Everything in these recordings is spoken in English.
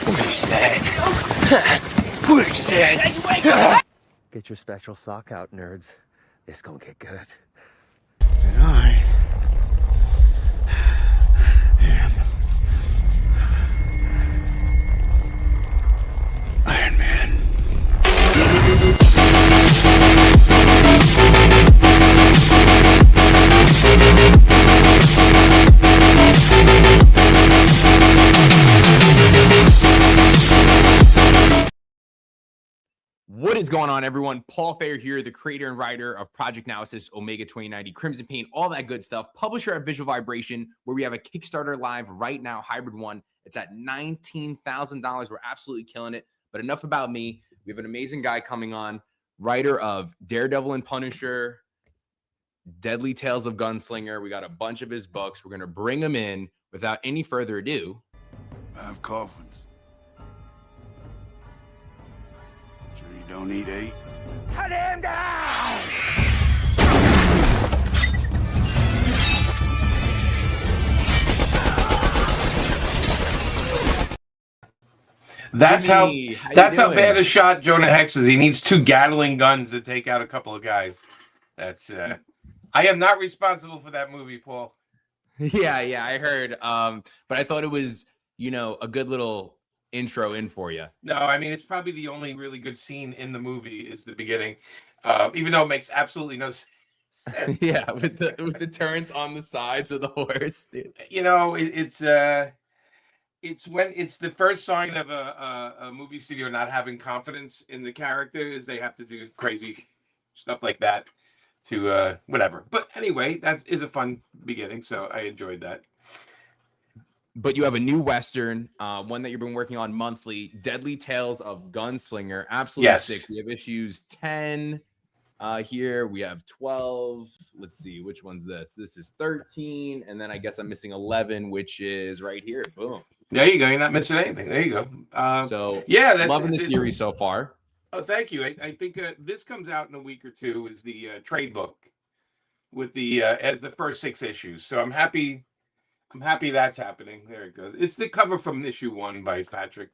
What is that? What is that? Get your special sock out, nerds. It's gonna get good. And I am Iron Man. What is going on, everyone? Paul Thayer here, the creator and writer of Project Naosis, Omega 2090, Crimson Payne, all that good stuff. Publisher at Visual Vibration, where we have a Kickstarter live right now, Hybrid 1. It's at $19,000. We're absolutely killing it. But enough about me. We have an amazing guy coming on, writer of Daredevil and Punisher, Deadly Tales of Gunslinger. We got a bunch of his books. We're going to bring him in without any further ado. I have coffins. Sure you don't need 8? Cut him down! That's Jimmy, how that's how doing? bad a shot Jonah Hex is. He needs 2 Gatling guns to take out a couple of guys. That's I am not responsible for that movie, Paul. Yeah, I heard. But I thought it was, a good little intro in for you. No, I mean it's probably the only really good scene in the movie is the beginning, even though it makes absolutely no sense. Yeah, with the turns on the sides of the horse, dude. It's when it's the first sign of a movie studio not having confidence in the character is they have to do crazy stuff like that to whatever. But anyway, that is a fun beginning, so I enjoyed that. But you have a new Western, one that you've been working on monthly, Deadly Tales of Gunslinger. Absolutely sick. We have issues 10 here. We have 12. Let's see, which one's this? This is 13. And then I guess I'm missing 11, which is right here. Boom. There you go. You're not missing anything. There you go. So yeah, loving the series so far. Oh, thank you. I think this comes out in a week or two is the trade book with the as the first 6 issues. So I'm happy that's happening. There it goes. It's the cover from issue 1 by Patrick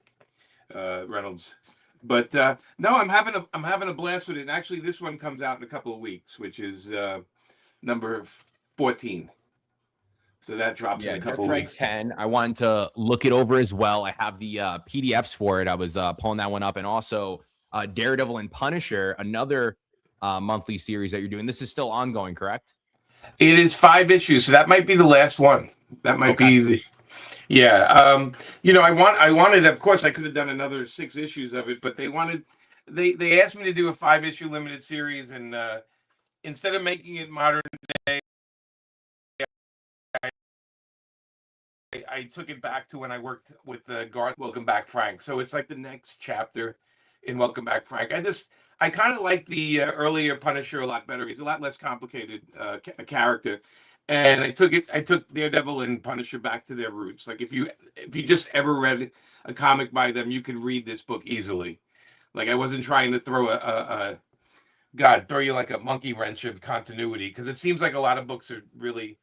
Reynolds. But no, I'm having a blast with it. And actually, this one comes out in a couple of weeks, which is number 14. So that drops in a couple of weeks. 10. I wanted to look it over as well. I have the PDFs for it. I was pulling that one up, and also Daredevil and Punisher, another monthly series that you're doing. This is still ongoing, correct? It is 5 issues, so that might be the last one. That might be the. Yeah, I wanted. Of course, I could have done another 6 issues of it, but they asked me to do a 5-issue limited series, and instead of making it modern day, I took it back to when I worked with Garth. Welcome Back, Frank. So it's like the next chapter in Welcome Back, Frank. I kind of like the earlier Punisher a lot better. He's a lot less complicated character. And I took Daredevil and Punisher back to their roots. Like if you just ever read a comic by them, you can read this book easily. Like I wasn't trying to throw throw you like a monkey wrench of continuity, because it seems like a lot of books are really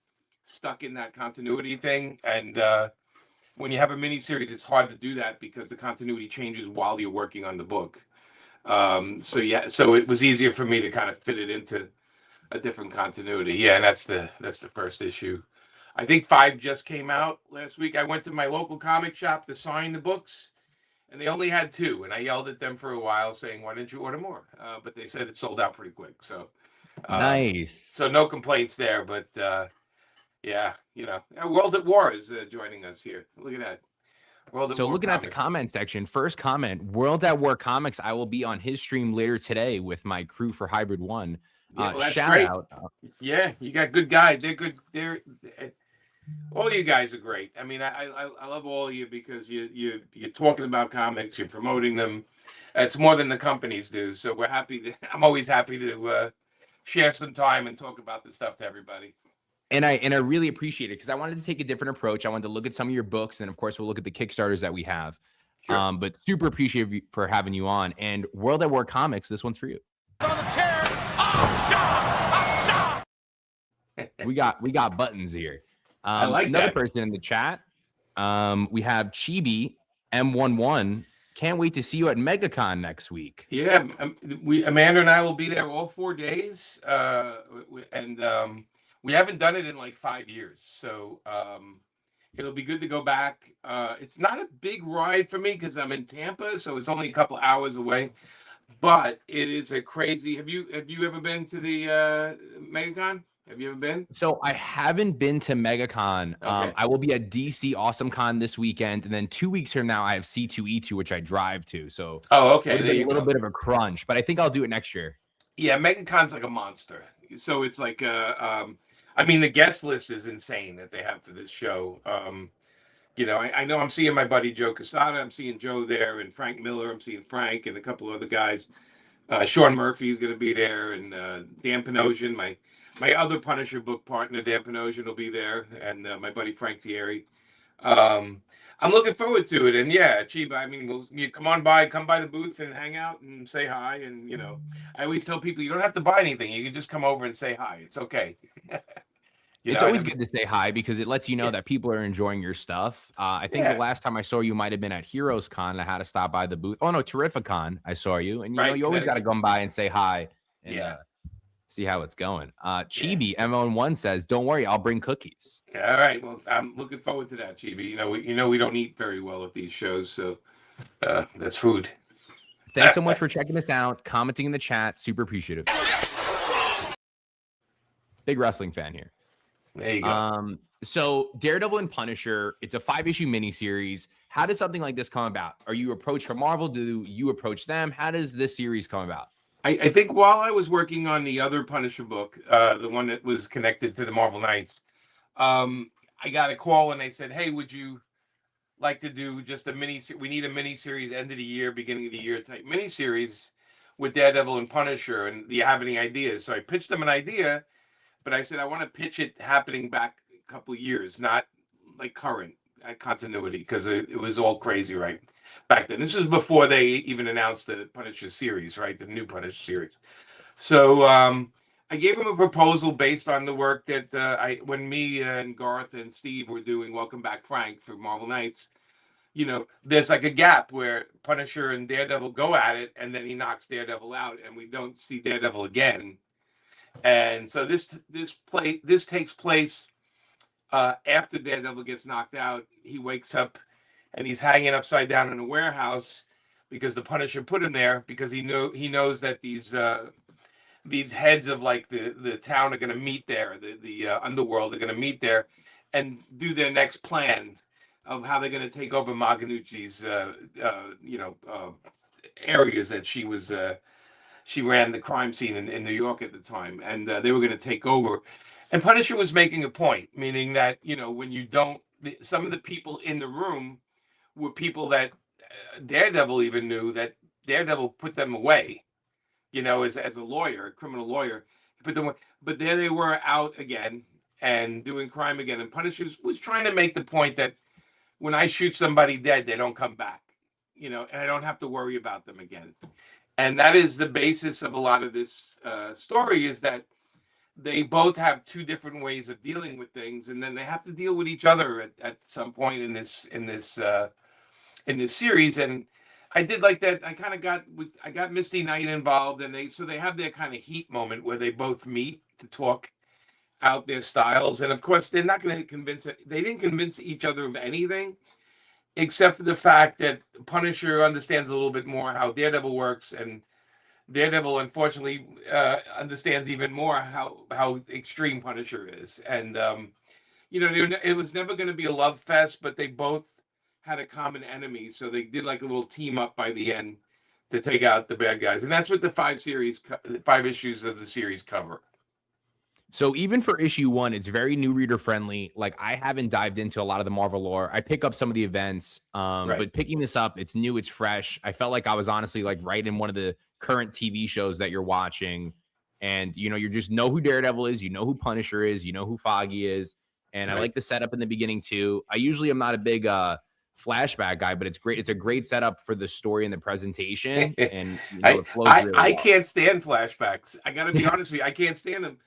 stuck in that continuity thing. And when you have a miniseries, it's hard to do that because the continuity changes while you're working on the book. So it was easier for me to kind of fit it into a different continuity. Yeah, and that's the first issue. I think 5 just came out last week. I went to my local comic shop to sign the books, and they only had 2, and I yelled at them for a while saying, why didn't you order more? But they said it sold out pretty quick. So nice. So no complaints there, but yeah, World at War is joining us here. Look at that. So looking at the comment section, first comment, World at War Comics. I will be on his stream later today with my crew for Hybrid 1. Yeah, well, shout great. out. Yeah, you got good guys. They're good. All you guys are great. I mean, I love all of you because you're talking about comics, you're promoting them. It's more than the companies do. So we're happy. I'm always happy to share some time and talk about this stuff to everybody. And I really appreciate it because I wanted to take a different approach. I wanted to look at some of your books, and of course, we'll look at the Kickstarters that we have. Sure. But super appreciative for having you on. And World at War Comics, this one's for you. On the chair. Oh, shot! We got buttons here. I like another that. person in the chat. We have Chibi M11. Can't wait to see you at MegaCon next week. Yeah, Amanda and I will be there all 4 days, and we haven't done it in like 5 years, so it'll be good to go back. It's not a big ride for me because I'm in Tampa, so it's only a couple hours away. But it is a crazy. Have you ever been to the MegaCon? Have you ever been? So I haven't been to MegaCon. Okay. I will be at DC AwesomeCon this weekend, and then 2 weeks from now I have C2E2, which I drive to. So Okay, there you go. A little bit of a crunch, but I think I'll do it next year. Yeah, MegaCon's like a monster. So it's like I mean, the guest list is insane that they have for this show. I know I'm seeing my buddy Joe Quesada. I'm seeing Joe there, and Frank Miller. I'm seeing Frank and a couple of other guys. Sean Murphy is going to be there, and Dan Panosian, my other Punisher book partner, Dan Panosian, will be there, and my buddy Frank Thierry. I'm looking forward to it, and yeah, Chiba. I mean, you come by the booth and hang out and say hi, and I always tell people you don't have to buy anything. You can just come over and say hi. It's okay. It's always good to say hi because it lets you know that people are enjoying your stuff. I think the last time I saw you might have been at Heroes Con. I had to stop by the booth. Oh no, Terrificon. I saw you, and you always got to come by and say hi and see how it's going. Chibi M01 says, "Don't worry, I'll bring cookies." All right. Well, I'm looking forward to that, Chibi. We don't eat very well at these shows, so that's food. Thanks so much for checking us out, commenting in the chat. Super appreciative. Big wrestling fan here. There you go. So Daredevil and Punisher, it's a 5-issue miniseries. How does something like this come about? Are you approached from Marvel? Do you approach them? How does this series come about? I think while I was working on the other Punisher book, the one that was connected to the Marvel Knights, I got a call and they said, "Hey, would you like to do just a mini? We need a mini series, end of the year, beginning of the year type mini series with Daredevil and Punisher. And do you have any ideas?" So I pitched them an idea, but I said I want to pitch it happening back a couple of years, not like current continuity, because it was all crazy right back then. This was before they even announced the Punisher series, right? The new Punisher series. So I gave him a proposal based on the work that when me and Garth and Steve were doing Welcome Back Frank for Marvel Knights, there's like a gap where Punisher and Daredevil go at it, and then he knocks Daredevil out, and we don't see Daredevil again. And so this takes place after Daredevil gets knocked out. He wakes up and he's hanging upside down in a warehouse because the Punisher put him there because he knows that these heads of like the town are going to meet there, the underworld are going to meet there and do their next plan of how they're going to take over Maganucci's areas that she ran the crime scene in New York at the time, and they were going to take over. And Punisher was making a point, meaning that when some of the people in the room were people that Daredevil even knew that Daredevil put them away, as a lawyer, a criminal lawyer, he put them away. But there they were out again and doing crime again. And Punisher was trying to make the point that when I shoot somebody dead, they don't come back, and I don't have to worry about them again. And that is the basis of a lot of this story, is that they both have two different ways of dealing with things, and then they have to deal with each other at some point in this series. And I did like that. I got Misty Knight involved, and they have their kind of heat moment where they both meet to talk out their styles. And of course, they're not going to they didn't convince each other of anything, except for the fact that Punisher understands a little bit more how Daredevil works, and Daredevil, unfortunately, understands even more how extreme Punisher is. And it was never going to be a love fest, but they both had a common enemy, so they did like a little team up by the end to take out the bad guys, and that's what the 5 issues of the series cover. So even for issue 1, it's very new reader friendly. Like, I haven't dived into a lot of the Marvel lore. I pick up some of the events, but picking this up, it's new, it's fresh. I felt like I was honestly like right in one of the current TV shows that you're watching, and you just know who Daredevil is, you know who Punisher is, you know who Foggy is, and I like the setup in the beginning too. I usually am not a big flashback guy, but it's great. It's a great setup for the story and the presentation, and it flows really well. I can't stand flashbacks. I got to be honest with you, I can't stand them.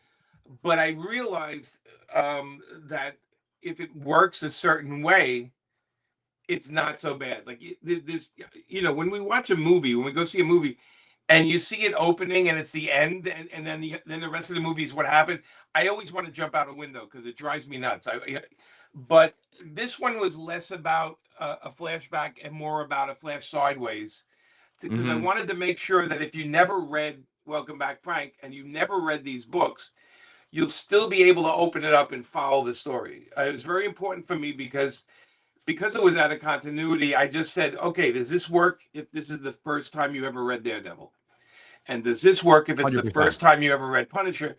But I realized that if it works a certain way, it's not so bad. Like there's, when we watch a movie, when we go see a movie, and you see it opening and it's the end, and then the rest of the movie is what happened. I always want to jump out a window because it drives me nuts. But this one was less about a flashback and more about a flash sideways, because I wanted to make sure that if you never read Welcome Back, Frank, and you never read these books, you'll still be able to open it up and follow the story. It was very important for me because it was out of continuity. I just said, okay, does this work if this is the first time you ever read Daredevil? And does this work if it's the 100%. first time you ever read Punisher?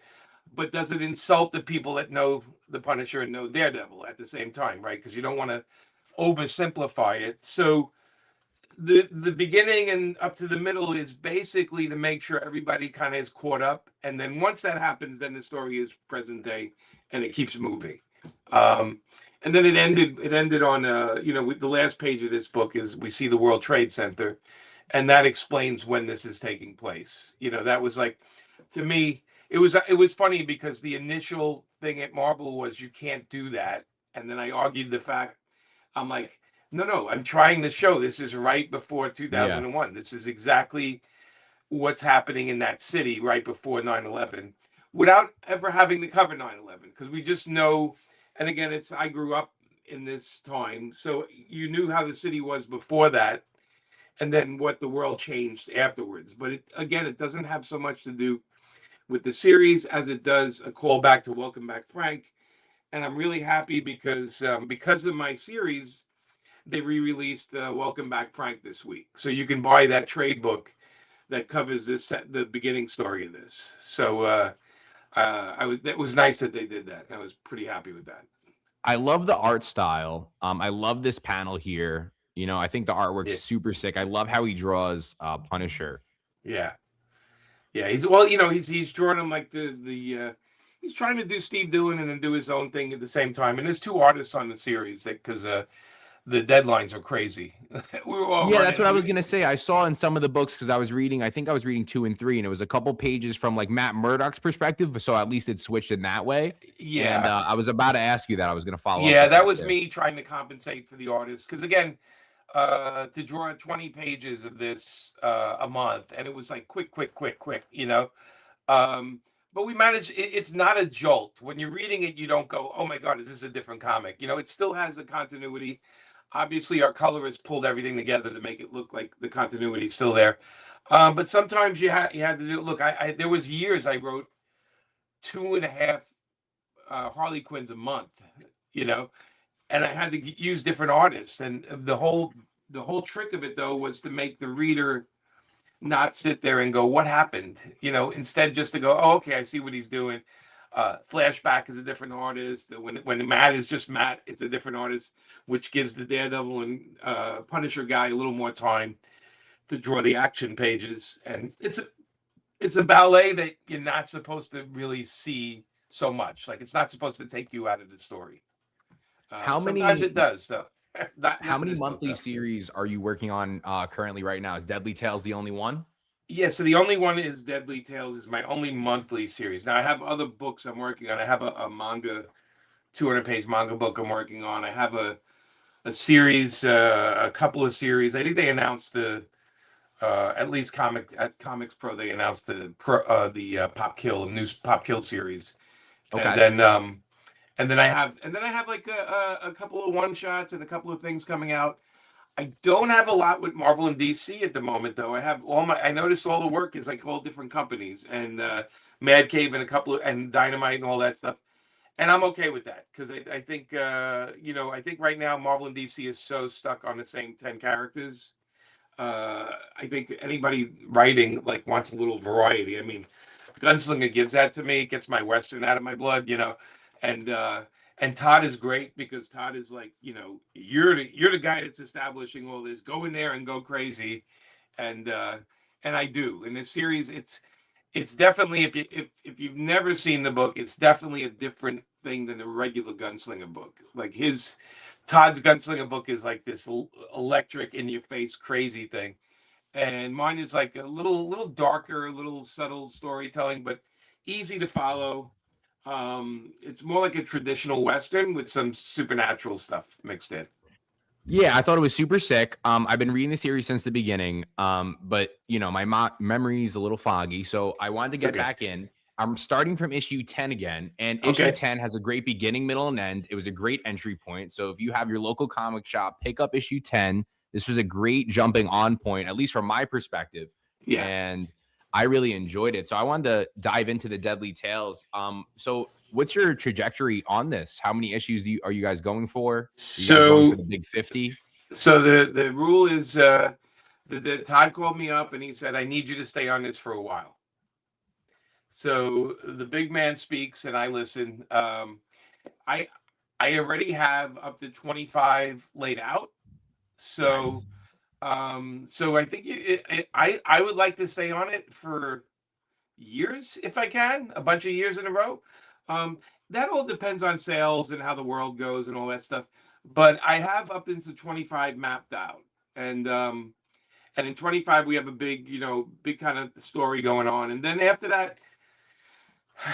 But does it insult the people that know the Punisher and know Daredevil at the same time, right? Because you don't want to oversimplify it. So the beginning and up to the middle is basically to make sure everybody kind of is caught up. And then once that happens, then the story is present day and it keeps moving. And then it ended on, with the last page of this book is we see the World Trade Center, and that explains when this is taking place. That was like, to me, it was funny because the initial thing at Marvel was you can't do that. And then I argued the fact, I'm like, no, I'm trying to show this is right before 2001. This is exactly what's happening in that city right before 9/11 without ever having to cover 9/11, because we just know. And again, I grew up in this time, so you knew how the city was before that, and then what the world changed afterwards. But it doesn't have so much to do with the series as it does a callback to Welcome Back, Frank. And I'm really happy because of my series, they re-released Welcome Back, Frank this week, so you can buy that trade book that covers the beginning story of this. So. It was nice that they did that. I was pretty happy with that. I love the art style. I love this panel here. I think the artwork's super sick. I love how he draws Punisher. Yeah. He's drawing him like he's trying to do Steve Dillon and then do his own thing at the same time. And there's two artists on the series because the deadlines are crazy. That's what I was gonna say. I saw in some of the books, because I think I was reading 2 and 3, and it was a couple pages from like Matt Murdock's perspective, so at least it switched in that way. Yeah, and I was about to ask you that. I was gonna follow up. Yeah, that was me trying to compensate for the artist, because again, to draw 20 pages of this a month, and it was like quick, but we managed. It's not a jolt when you're reading it. You don't go, oh my god, is this a different comic? It still has the continuity. Obviously, our colorist pulled everything together to make it look like the continuity is still there. But sometimes you had to do. Look, there was years I wrote 2.5 Harley Quinns a month, and I had to use different artists. And the whole trick of it though was to make the reader not sit there and go, what happened? Instead just to go, oh, okay, I see what he's doing. Flashback is a different artist. When Matt is just Matt, it's a different artist, which gives the Daredevil and Punisher guy a little more time to draw the action pages. And it's a ballet that you're not supposed to really see so much. Like, it's not supposed to take you out of the story. Sometimes it does, though. How many monthly series are you working on currently right now? Is Deadly Tales the only one? Yeah, so the only one is Deadly Tales is my only monthly series. Now I have other books I'm working on. I have a manga, 200-page manga book I'm working on. I have a series, a couple of series. I think they announced at least Comics Pro. They announced the Pop Kill series. Okay. And then I have like a couple of one shots and a couple of things coming out. I don't have a lot with Marvel and DC at the moment, though. I noticed all the work is like all different companies, and Mad Cave and Dynamite and all that stuff. And I'm okay with that, because I think I think right now Marvel and DC is so stuck on the same 10 characters. I think anybody writing like wants a little variety. I mean, Gunslinger gives that to me, gets my Western out of my blood, and Todd is great, because Todd is like, you're the guy that's establishing all this. Go in there and go crazy, and I do. In this series, it's definitely, if you've never seen the book, it's definitely a different thing than a regular Gunslinger book. Like Todd's Gunslinger book is like this electric, in your face, crazy thing, and mine is like a little darker, a little subtle storytelling, but easy to follow. It's more like a traditional Western with some supernatural stuff mixed in. Yeah, I thought it was super sick. I've been reading the series since the beginning, but you know, my memory is a little foggy, so I wanted to It's get okay. back in. I'm starting from issue 10 again, and issue Okay. 10 has a great beginning, middle, and end. It was a great entry point. So if you have your local comic shop, pick up issue 10. This was a great jumping on point, at least from my perspective, Yeah. and I really enjoyed it. So I wanted to dive into the Deadly Tales. So what's your trajectory on this? How many issues are you guys going for? Are you guys going for So the big 50? so the rule is the Todd called me up and he said, I need you to stay on this for a while. So the big man speaks and I listen. I I already have up to 25 laid out. So Nice. so I think I would like to stay on it for years if I can, a bunch of years in a row. Um, that all depends on sales and how the world goes and all that stuff. But I have up into 25 mapped out. And in 25 we have a big, big kind of story going on. And then after that,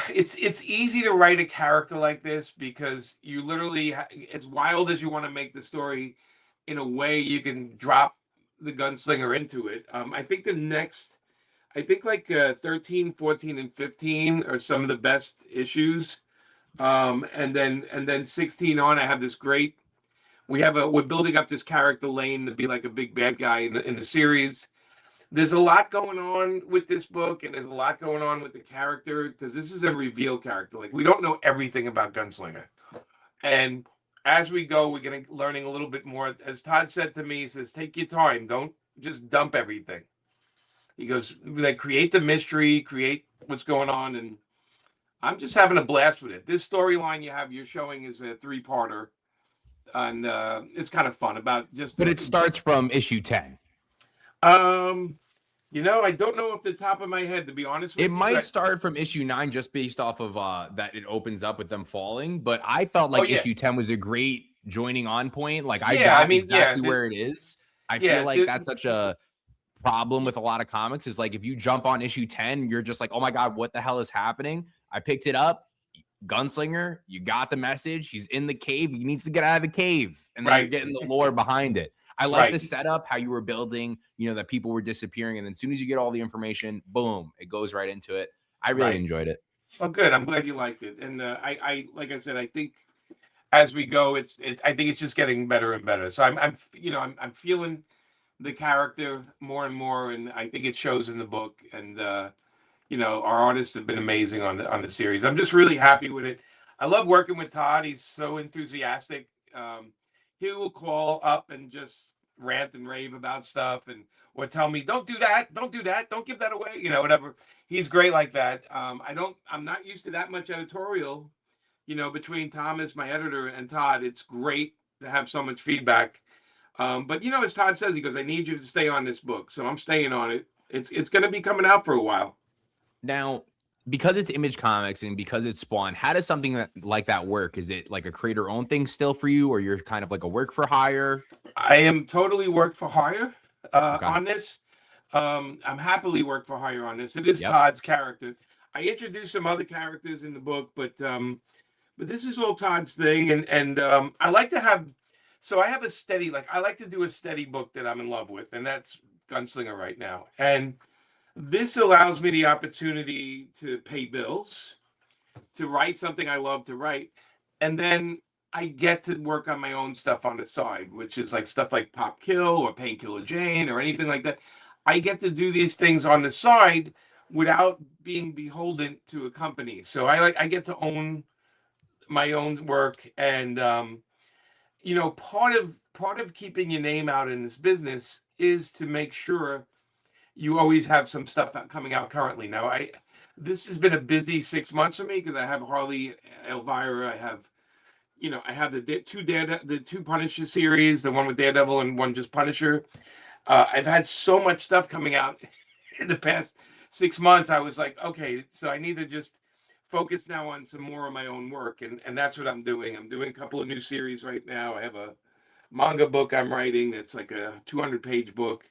it's easy to write a character like this because you literally as wild as you want to make the story, in a way you can drop the gunslinger into it. I think the next I think like 13, 14, and 15 are some of the best issues. And then 16 on, I have this great. We're building up this character Lane to be like a big bad guy in the series. There's a lot going on with this book, and there's a lot going on with the character because this is a reveal character. Like we don't know everything about Gunslinger, and as we go, we're gonna learning a little bit more. As Todd said to me, he says, "Take your time. Don't just dump everything." He goes, like, create the mystery, create what's going on, and I'm just having a blast with it. This storyline you're showing is a three-parter, and it's kind of fun about just. But it starts from issue 10. Um, I don't know off the top of my head, to be honest with It you. might start from issue 9 just based off of that it opens up with them falling, but I felt Oh like yeah, issue 10 was a great joining on point. Like I yeah. I got mean, yeah, exactly where it is. I feel yeah, like that's such a problem with a lot of comics is like if you jump on issue 10, you're just like, "Oh my god, what the hell is happening?" I picked it up. Gunslinger, you got the message. He's in the cave. He needs to get out of the cave. And then you're right, getting the lore behind it. I like the right, setup, how you were building, that people were disappearing. And then as soon as you get all the information, boom, it goes right into it. I really right. enjoyed it. Well, good. I'm glad you liked it, and like I said, I think as we go, I think it's just getting better and better. So I'm feeling the character more and more, and I think it shows in the book. And our artists have been amazing on the series. I'm just really happy with it. I love working with Todd. He's so enthusiastic. He will call up and just rant and rave about stuff, and or tell me, "Don't do that. Don't do that. Don't give that away." Whatever. He's great like that. I'm not used to that much editorial. Between Thomas, my editor, and Todd, it's great to have so much feedback. But as Todd says, he goes, "I need you to stay on this book," so I'm staying on it. It's going to be coming out for a while. Now, because it's Image Comics and because it's Spawn, how does something like that work? Is it like a creator owned thing still for you, or you're kind of like a work for hire? I am totally work for hire Okay. on this. I'm happily work for hire on this. It is Yep. Todd's character. I introduced some other characters in the book, but this is all Todd's thing, and I like to have. So I have a steady, like I like to do a steady book that I'm in love with, and that's Gunslinger right now. And this allows me the opportunity to pay bills, to write something I love to write, and then I get to work on my own stuff on the side, which is like stuff like Pop Kill or Painkiller Jane or anything like that. I get to do these things on the side without being beholden to a company. So I get to own my own work, and part of keeping your name out in this business is to make sure you always have some stuff coming out currently. Now, this has been a busy 6 months for me because I have Harley, Elvira, I have the two Punisher series, the one with Daredevil and one just Punisher. I've had so much stuff coming out in the past 6 months. I was like, okay, so I need to just focus now on some more of my own work, and that's what I'm doing. I'm doing a couple of new series right now. I have a manga book I'm writing that's like a 200-page book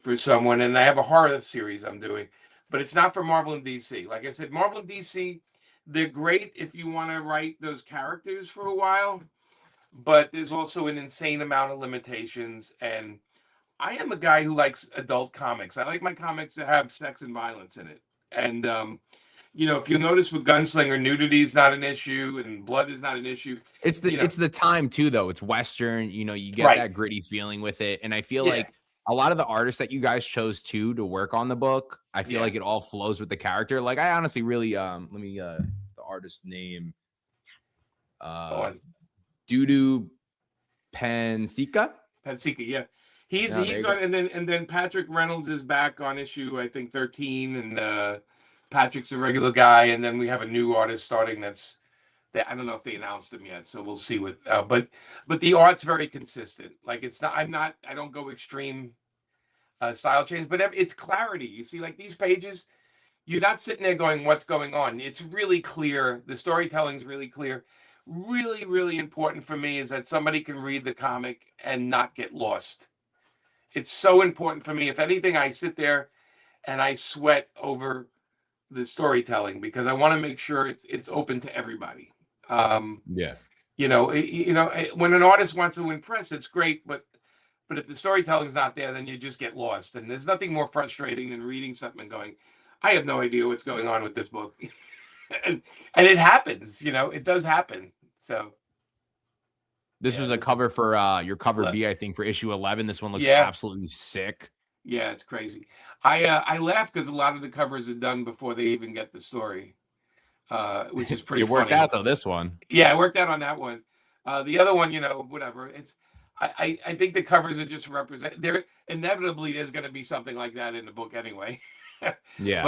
for someone, and I have a horror series I'm doing, but it's not for Marvel and DC. Like I said, Marvel and DC, they're great if you want to write those characters for a while, but there's also an insane amount of limitations. And I am a guy who likes adult comics. I like my comics to have sex and violence in it. And if you notice with Gunslinger, nudity is not an issue and blood is not an issue. It's the time too, though. It's Western, you get Right. that gritty feeling with it. And I feel Yeah. like a lot of the artists that you guys chose to work on the book, I feel like it all flows with the character. Like I honestly really, let me, the artist's name, Dudu Pansika, yeah. He's on, and then Patrick Reynolds is back on issue, I think 13, and Patrick's a regular guy, and then we have a new artist starting. I don't know if they announced him yet, so we'll see what. But the art's very consistent. Like it's not. I don't go extreme style change, but it's clarity. You see, like these pages, you're not sitting there going, "What's going on?" It's really clear. The storytelling's really clear. Really, really important for me is that somebody can read the comic and not get lost. It's so important for me. If anything, I sit there and I sweat over the storytelling because I want to make sure it's open to everybody. When an artist wants to impress, it's great, but if the storytelling's not there, then you just get lost. And there's nothing more frustrating than reading something and going, I have no idea what's going on with this book. and it happens, it does happen. So this was a cover for your cover B, I think, for issue 11. This one looks absolutely sick. Yeah, it's crazy. I laugh because a lot of the covers are done before they even get the story, which is pretty. It worked out though. This one, yeah, it worked out on that one. The other one, whatever. It's I think the covers are just represent. There inevitably there's going to be something like that in the book anyway. Yeah.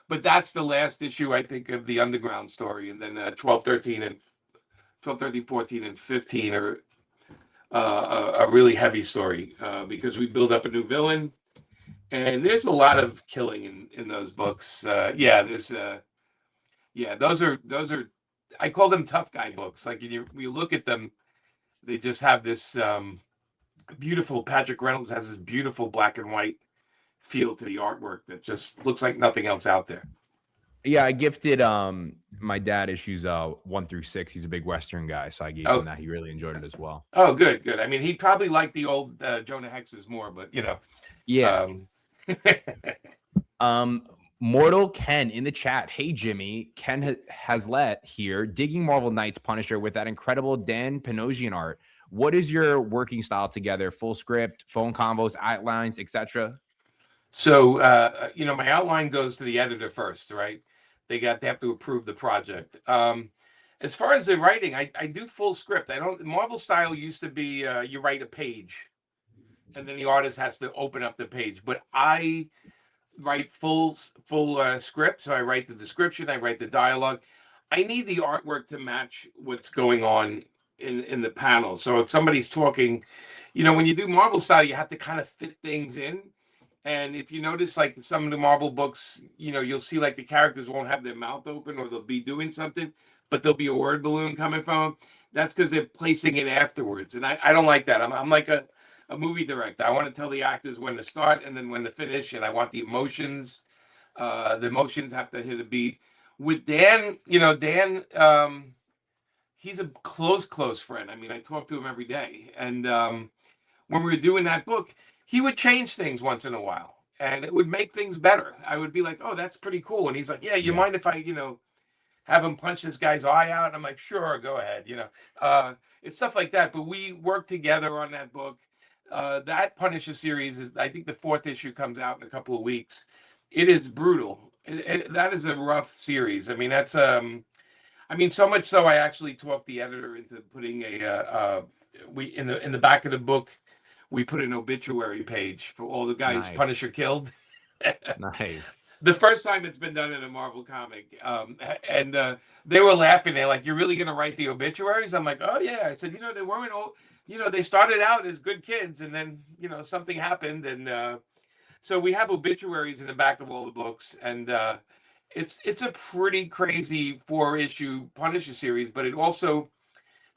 But that's the last issue I think of the Underground story, and then 12, 13, 14, and 15 are a really heavy story because we build up a new villain, and there's a lot of killing in those books. Those are I call them tough guy books. Like you look at them, they just have this beautiful. Patrick Reynolds has this beautiful black and white feel to the artwork that just looks like nothing else out there. Yeah, I gifted my dad issues 1 through 6. He's a big Western guy, so I gave him that. He really enjoyed it as well. Oh, good. I mean, he probably liked the old Jonah Hexes more, but Yeah. Mortal Ken in the chat. Hey, Jimmy. Ken Haslet here, digging Marvel Knights Punisher with that incredible Dan Panosian art. What is your working style together? Full script, phone combos, outlines, etc.? So, my outline goes to the editor first, right? They have to approve the project. As far as the writing, I do full script. Marvel style used to be you write a page and then the artist has to open up the page. But I write full script. So I write the description, I write the dialogue. I need the artwork to match what's going on in the panel. So if somebody's talking, when you do Marvel style, you have to kind of fit things in. And if you notice, like some of the Marvel books, you'll see like the characters won't have their mouth open or they'll be doing something, but there'll be a word balloon coming from them. That's because they're placing it afterwards. And I don't like that. I'm like a movie director. I want to tell the actors when to start and then when to finish. And I want the emotions. The emotions have to hit a beat. With Dan, he's a close friend. I mean, I talk to him every day. And when we were doing that book, he would change things once in a while and it would make things better. I would be like, oh, that's pretty cool. And he's like, yeah, you mind if I, have him punch this guy's eye out? And I'm like, sure, go ahead. It's stuff like that. But we worked together on that book. That Punisher series is, I think the 4th issue comes out in a couple of weeks. It is brutal. That is a rough series. I mean, that's, so much so I actually talked the editor into putting in the back of the book, we put an obituary page for all the guys Punisher killed. Nice. The first time it's been done in a Marvel comic. And they were laughing. They're like, you're really going to write the obituaries? I'm like, oh, yeah. I said, they weren't all, they started out as good kids and then, something happened. And so we have obituaries in the back of all the books. And it's a pretty crazy 4-issue Punisher series, but it also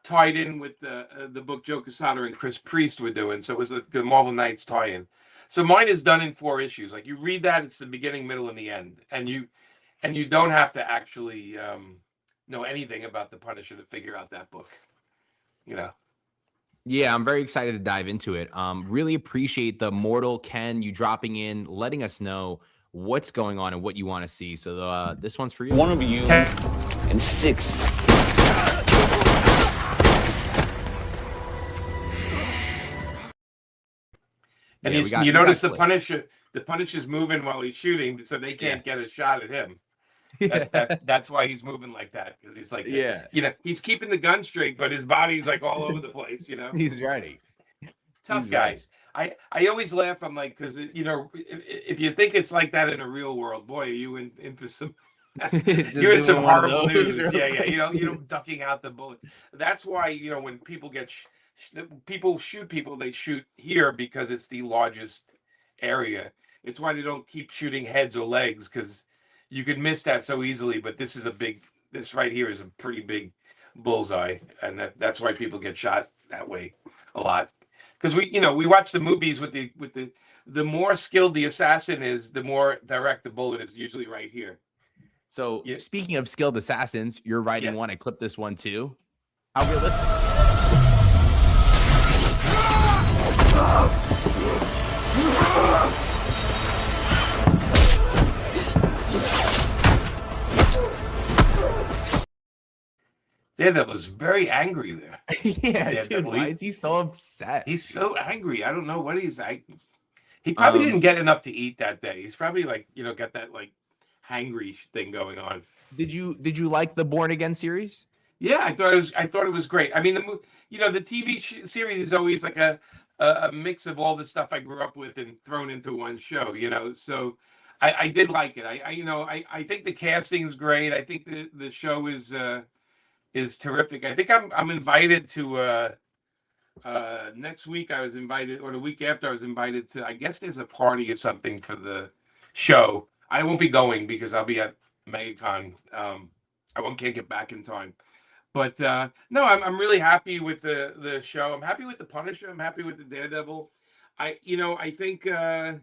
tied in with the book Joe Quesada and Chris Priest were doing. So it was the Marvel Knights tie-in. So mine is done in 4 issues. Like you read that, it's the beginning, middle, and the end. And you don't have to actually know anything about the Punisher to figure out that book. Yeah, I'm very excited to dive into it. Really appreciate the Mortal Ken you dropping in, letting us know what's going on and what you want to see. So this one's for you. One of you and 6. And Yeah, you notice the Punisher's moving while he's shooting, so they can't get a shot at him. That's why he's moving like that, because he's like, he's keeping the gun straight, but his body's like all over the place, He's ready. Tough guys. I always laugh. I'm like, because if you think it's like that in a real world, boy, are you in for some you're in some horrible news. Yeah, ducking out the bullet. That's why when people people shoot people, they shoot here because it's the largest area. It's why they don't keep shooting heads or legs, because you could miss that so easily. But this right here is a pretty big bullseye, and that's why people get shot that way a lot. Because we watch the movies with the more skilled the assassin is, the more direct the bullet is usually right here. So speaking of skilled assassins, you're writing one. I clipped this one too. How realistic? Daredevil was very angry there. Yeah, dude, why is he so upset? He's so angry. I don't know what he's like. He probably didn't get enough to eat that day. He's probably got that hangry thing going on. Did you like the Born Again series? Yeah, I thought it was great. I mean, the TV series is always like a mix of all the stuff I grew up with and thrown into one show. So I did like it. I think the casting is great. I think the show is terrific. I think I'm invited to next week. I was invited, or the week after, I was invited to. I guess there's a party or something for the show. I won't be going because I'll be at MegaCon. Can't get back in time. But no, I'm really happy with the show. I'm happy with the Punisher. I'm happy with the Daredevil. I think I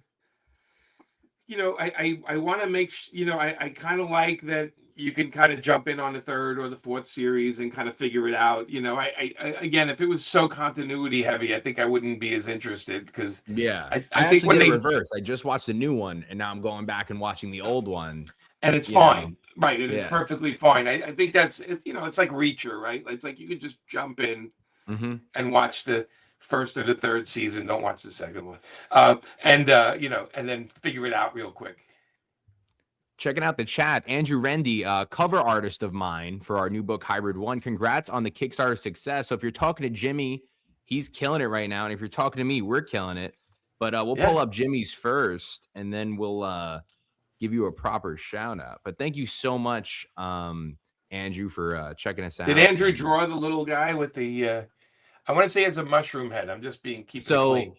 want to make I kind of like that you can kind of jump in on the 3rd or the 4th series and kind of figure it out. I again, if it was so continuity heavy, I think I wouldn't be as interested, because I think when they reverse, I just watched the new one and now I'm going back and watching the old one, and it's fine. Right, it is perfectly fine. I think it's like Reacher, right? It's like you could just jump in and watch the 1st or the 3rd season. Don't watch the 2nd one, and then figure it out real quick. Checking out the chat, Andrew Rendy, cover artist of mine for our new book, Hybrid 1. Congrats on the Kickstarter success. So if you're talking to Jimmy, he's killing it right now. And if you're talking to me, we're killing it. But we'll pull up Jimmy's first, and then we'll give you a proper shout out. But thank you so much, Andrew, for checking us out. Did Andrew draw the little guy with the I want to say he has a mushroom head. I'm just being keeping it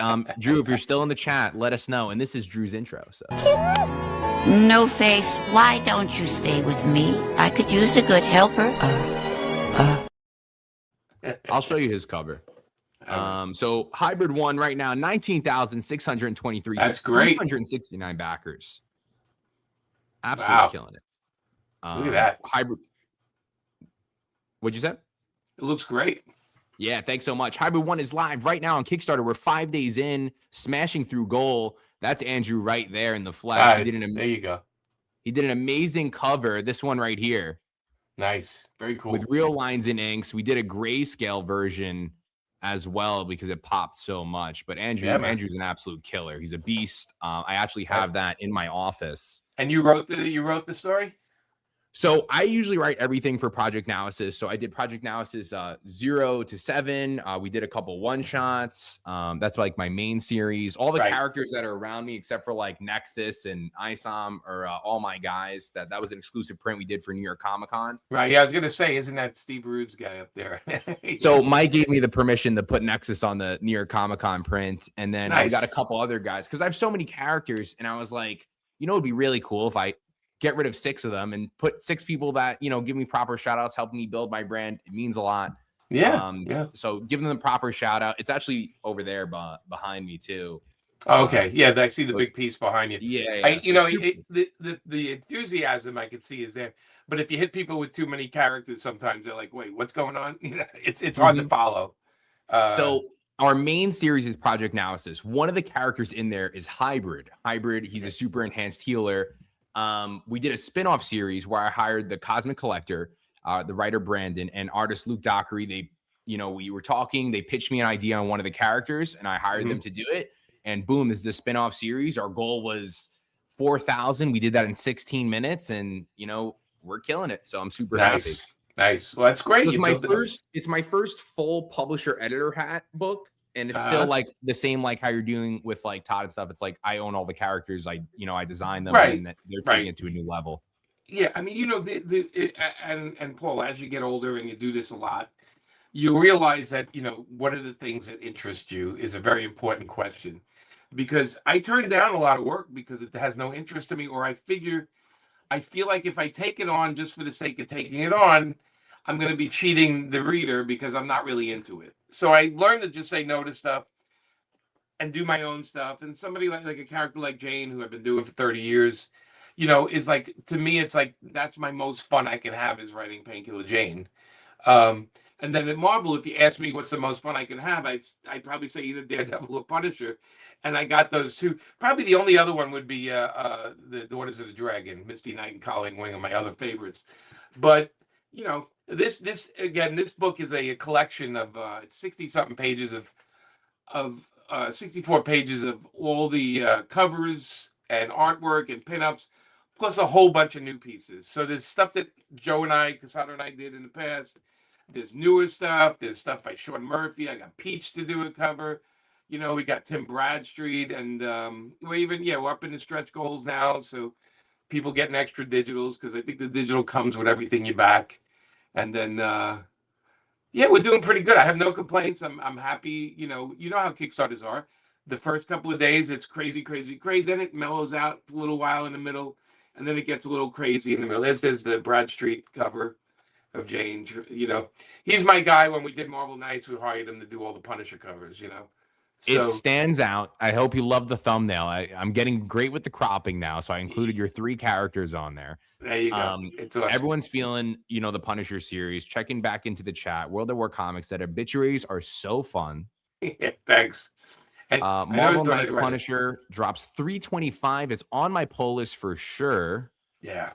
clean. Drew, if you're still in the chat, let us know. And this is Drew's intro. So. No Face, why don't you stay with me? I could use a good helper. I'll show you his cover. So Hybrid 1 right now, 19,623. That's great. 369 backers. Absolutely killing it. Look at that. Hybrid. What'd you say? It looks great. Yeah, thanks so much. Hybrid 1 is live right now on Kickstarter. We're 5 days in, smashing through goal. That's Andrew right there in the flesh. There you go. He did an amazing cover. This one right here. Nice. Very cool. With real lines and inks. We did a grayscale version as well because it popped so much. But Andrew's an absolute killer. He's a beast. I actually have that in my office. And you wrote the story? So I usually write everything for Project Naosis. So I did Project Naosis 0 to 7. We did a couple one-shots. That's like my main series. All the characters that are around me, except for like Nexus and Isom, are all my guys. That was an exclusive print we did for New York Comic Con. Right. Yeah, I was going to say, isn't that Steve Rude's guy up there? So Mike gave me the permission to put Nexus on the New York Comic Con print. And then I got a couple other guys because I have so many characters. And I was like, it'd be really cool if I get rid of 6 of them and put 6 people that, give me proper shout outs, help me build my brand. It means a lot. Yeah. So give them the proper shout out. It's actually over there behind me too. Okay. Yeah. I see the big piece behind you. Yeah. The enthusiasm I could see is there, but if you hit people with too many characters, sometimes they're like, wait, what's going on? It's hard to follow. So our main series is Project Naosis. One of the characters in there is Hybrid. Hybrid, he's a super enhanced healer. We did a spin-off series where I hired the Cosmic Collector, the writer Brandon, and artist Luke Dockery. They, we were talking, they pitched me an idea on one of the characters, and I hired them to do it. And boom, this is a spin-off series. Our goal was 4,000. We did that in 16 minutes, and we're killing it. So I'm super happy. Nice. Well, that's great. It's my first full publisher editor hat book. And it's still like the same, like how you're doing with like Todd and stuff. It's like, I own all the characters. I design them, and they're taking it to a new level. Yeah. I mean, and Paul, as you get older and you do this a lot, you realize that, what are the things that interest you is a very important question, because I turn down a lot of work because it has no interest to me, or I feel like if I take it on just for the sake of taking it on, I'm going to be cheating the reader because I'm not really into it. So I learned to just say no to stuff and do my own stuff. And somebody like a character like Jane, who I've been doing for 30 years, is like, to me, it's like, that's my most fun I can have, is writing Painkiller Jane. And then at Marvel, if you ask me what's the most fun I can have, I'd probably say either Daredevil or Punisher. And I got those two. Probably the only other one would be the Daughters of the Dragon, Misty Knight and Colleen Wing are my other favorites. But, this book is a collection of it's 60-something pages of 64 pages of all the covers and artwork and pinups, plus a whole bunch of new pieces. So there's stuff that Joe and I, Casado and I, did in the past. There's newer stuff. There's stuff by Sean Murphy. I got Peach to do a cover. We got Tim Bradstreet, and we're up in the stretch goals now. So people getting extra digitals, because I think the digital comes with everything you back. And then, we're doing pretty good. I have no complaints. I'm happy. You know how Kickstarters are. The first couple of days, it's crazy, crazy, crazy. Then it mellows out for a little while in the middle, and then it gets a little crazy in the middle. There's the Bradstreet cover of Jane. He's my guy. When we did Marvel Knights, we hired him to do all the Punisher covers. So, it stands out. I hope you love the thumbnail. I'm getting great with the cropping now, so I included your 3 characters on there. There you go. It's awesome. Everyone's feeling, the Punisher series. Checking back into the chat, World at War Comics said obituaries are so fun. Thanks. And Marvel Knights Punisher drops 325. It's on my pull list for sure. Yeah.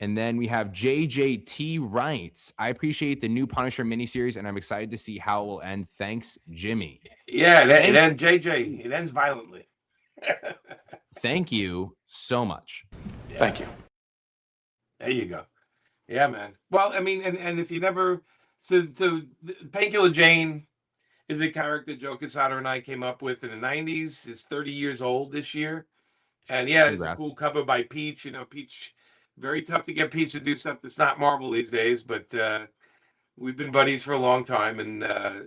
And then we have JJT writes, I appreciate the new Punisher miniseries, and I'm excited to see how it will end. Thanks, Jimmy. Yeah, it ends, JJ. It ends violently. Thank you so much. Yeah. Thank you. There you go. Yeah, man. Well, I mean, and if you never... So Painkiller Jane is a character Joe Quesada and I came up with in the 90s. It's 30 years old this year. And yeah, Congrats. It's a cool cover by Peach. Peach... Very tough to get Peach to do stuff that's not Marvel these days, but we've been buddies for a long time, and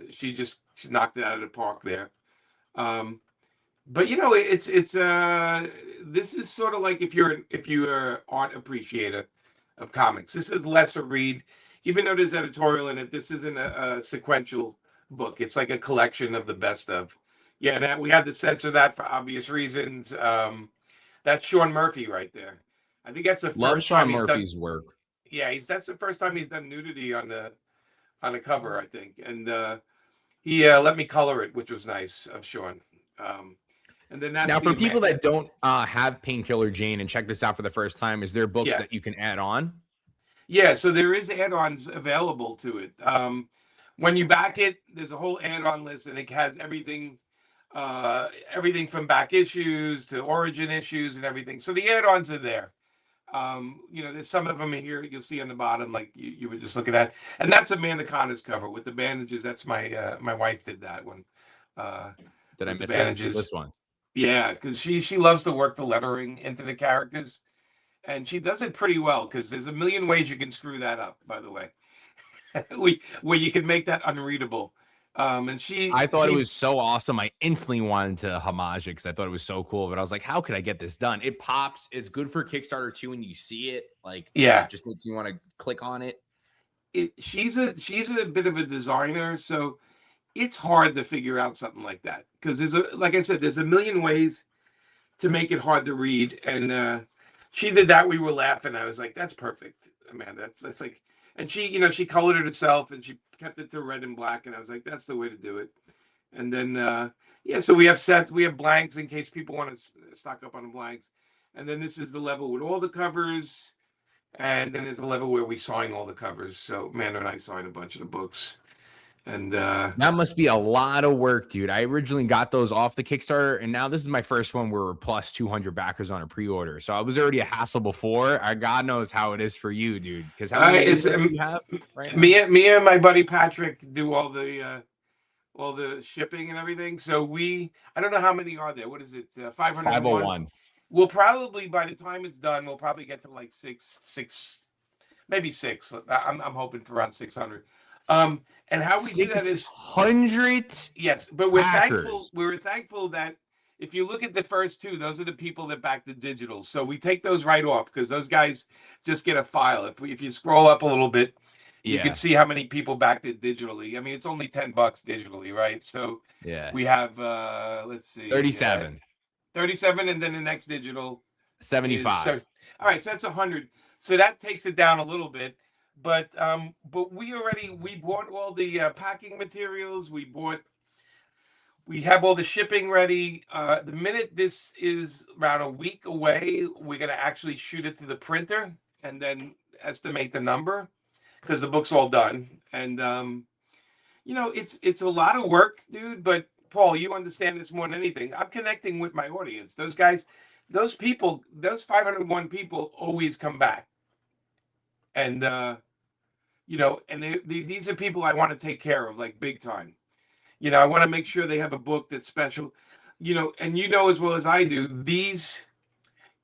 she knocked it out of the park there. But it's this is sort of like if you're an art appreciator of comics, this is less a read, even though there's editorial in it. This isn't a sequential book. It's like a collection of the best of. Yeah, that we had to censor that for obvious reasons. That's Sean Murphy right there. I think that's the first time Sean Murphy's work. Yeah, that's the first time he's done nudity on the cover, I think. And he let me color it, which was nice of Sean. And then that's now for people that don't have Painkiller Jane and check this out for the first time, is there books that you can add on? Yeah, so there is add-ons available to it. When you back it, there's a whole add-on list, and it has everything from back issues to origin issues and everything. So the add-ons are there. There's some of them here you'll see on the bottom, like you were just looking at, and that's Amanda Connor's cover with the bandages. That's my wife did that one. Did I miss bandages? This one? Yeah, because she loves to work the lettering into the characters, and she does it pretty well. Because there's a million ways you can screw that up. By the way, where you can make that unreadable. I thought it was so awesome. I instantly wanted to homage it because I thought it was so cool. But I was like, how could I get this done? It pops. It's good for Kickstarter too when you see it. Like, it just makes you want to click on it. She's a bit of a designer, so it's hard to figure out something like that because like I said, there's a million ways to make it hard to read. And she did that. We were laughing. I was like, that's perfect, Amanda. That's like And she colored it herself, and she kept it to red and black, and I was like, that's the way to do it. And then so we have sets, we have blanks in case people want to stock up on the blanks. And then this is the level with all the covers, and then there's a level where we sign all the covers. So Mando and I sign a bunch of the books. And that must be a lot of work, dude. I originally got those off the Kickstarter, and now this is my first one where we're plus 200 backers on a pre-order. So I was already a hassle before. God knows how it is for you, dude. Because how many you have right now? Me and my buddy Patrick do all the shipping and everything. So I don't know how many are there. What is it? 501. We'll probably, by the time it's done, we'll probably get to like six, maybe six. I'm hoping for around 600. And how we do that is 100. Yes, but we're thankful. We're thankful that if you look at the first two, those are the people that back the digital. So we take those right off because those guys just get a file. If you scroll up a little bit, you can see how many people backed it digitally. I mean, it's only $10 digitally, right? So we have let's see, 37, 37, and then the next digital 75. All right, so that's 100. So that takes it down a little bit. But we bought all the packing materials. We have all the shipping ready. The minute this is around a week away, we're gonna actually shoot it to the printer and then estimate the number because the book's all done. And it's a lot of work, dude. But Paul, you understand this more than anything. I'm connecting with my audience. Those guys, those people, those 501 people always come back. And these are people I want to take care of, like big time. I want to make sure they have a book that's special. And as well as I do,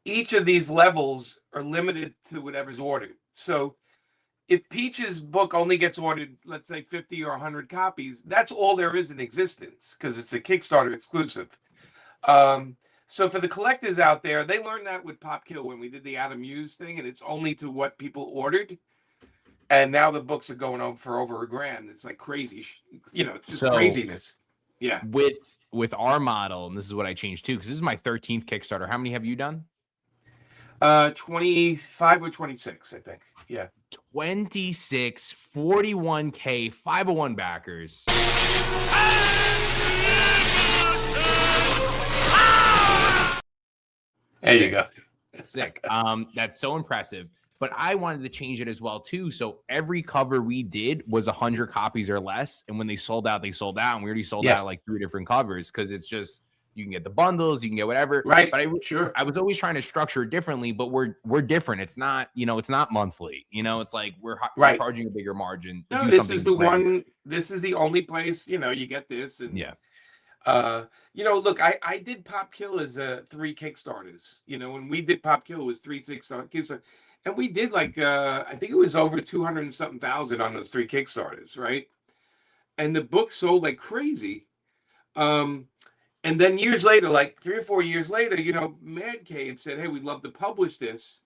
each of these levels are limited to whatever's ordered. So if Peach's book only gets ordered, let's say 50 or 100 copies, that's all there is in existence because it's a Kickstarter exclusive. So for the collectors out there, they learned that with Pop Kill when we did the Adam Hughes thing, and it's only to what people ordered. And now the books are going over for over $1,000. It's like crazy, just craziness. Yeah. With our model, and this is what I changed too, because this is my 13th Kickstarter. How many have you done? 25 or 26, I think. Yeah. 26, 41K, 501 backers. There you go. Sick. That's so impressive. But I wanted to change it as well too. So every cover we did was 100 copies or less, and when they sold out, they sold out. And we already sold out like 3 different covers because it's just you can get the bundles, you can get whatever. Right. But I was always trying to structure it differently, but we're different. It's not it's not monthly. It's like we're charging a bigger margin. No, this is the one. This is the only place you get this. And, look, I did Pop Kill as 3 Kickstarters. When we did Pop Kill, it was 3 Kickstarters. And we did like I think it was over 200 and something thousand on those 3 Kickstarters, right? And the book sold like crazy. And then years later, like 3 or 4 years later, Man Cave said, "Hey, we'd love to publish this."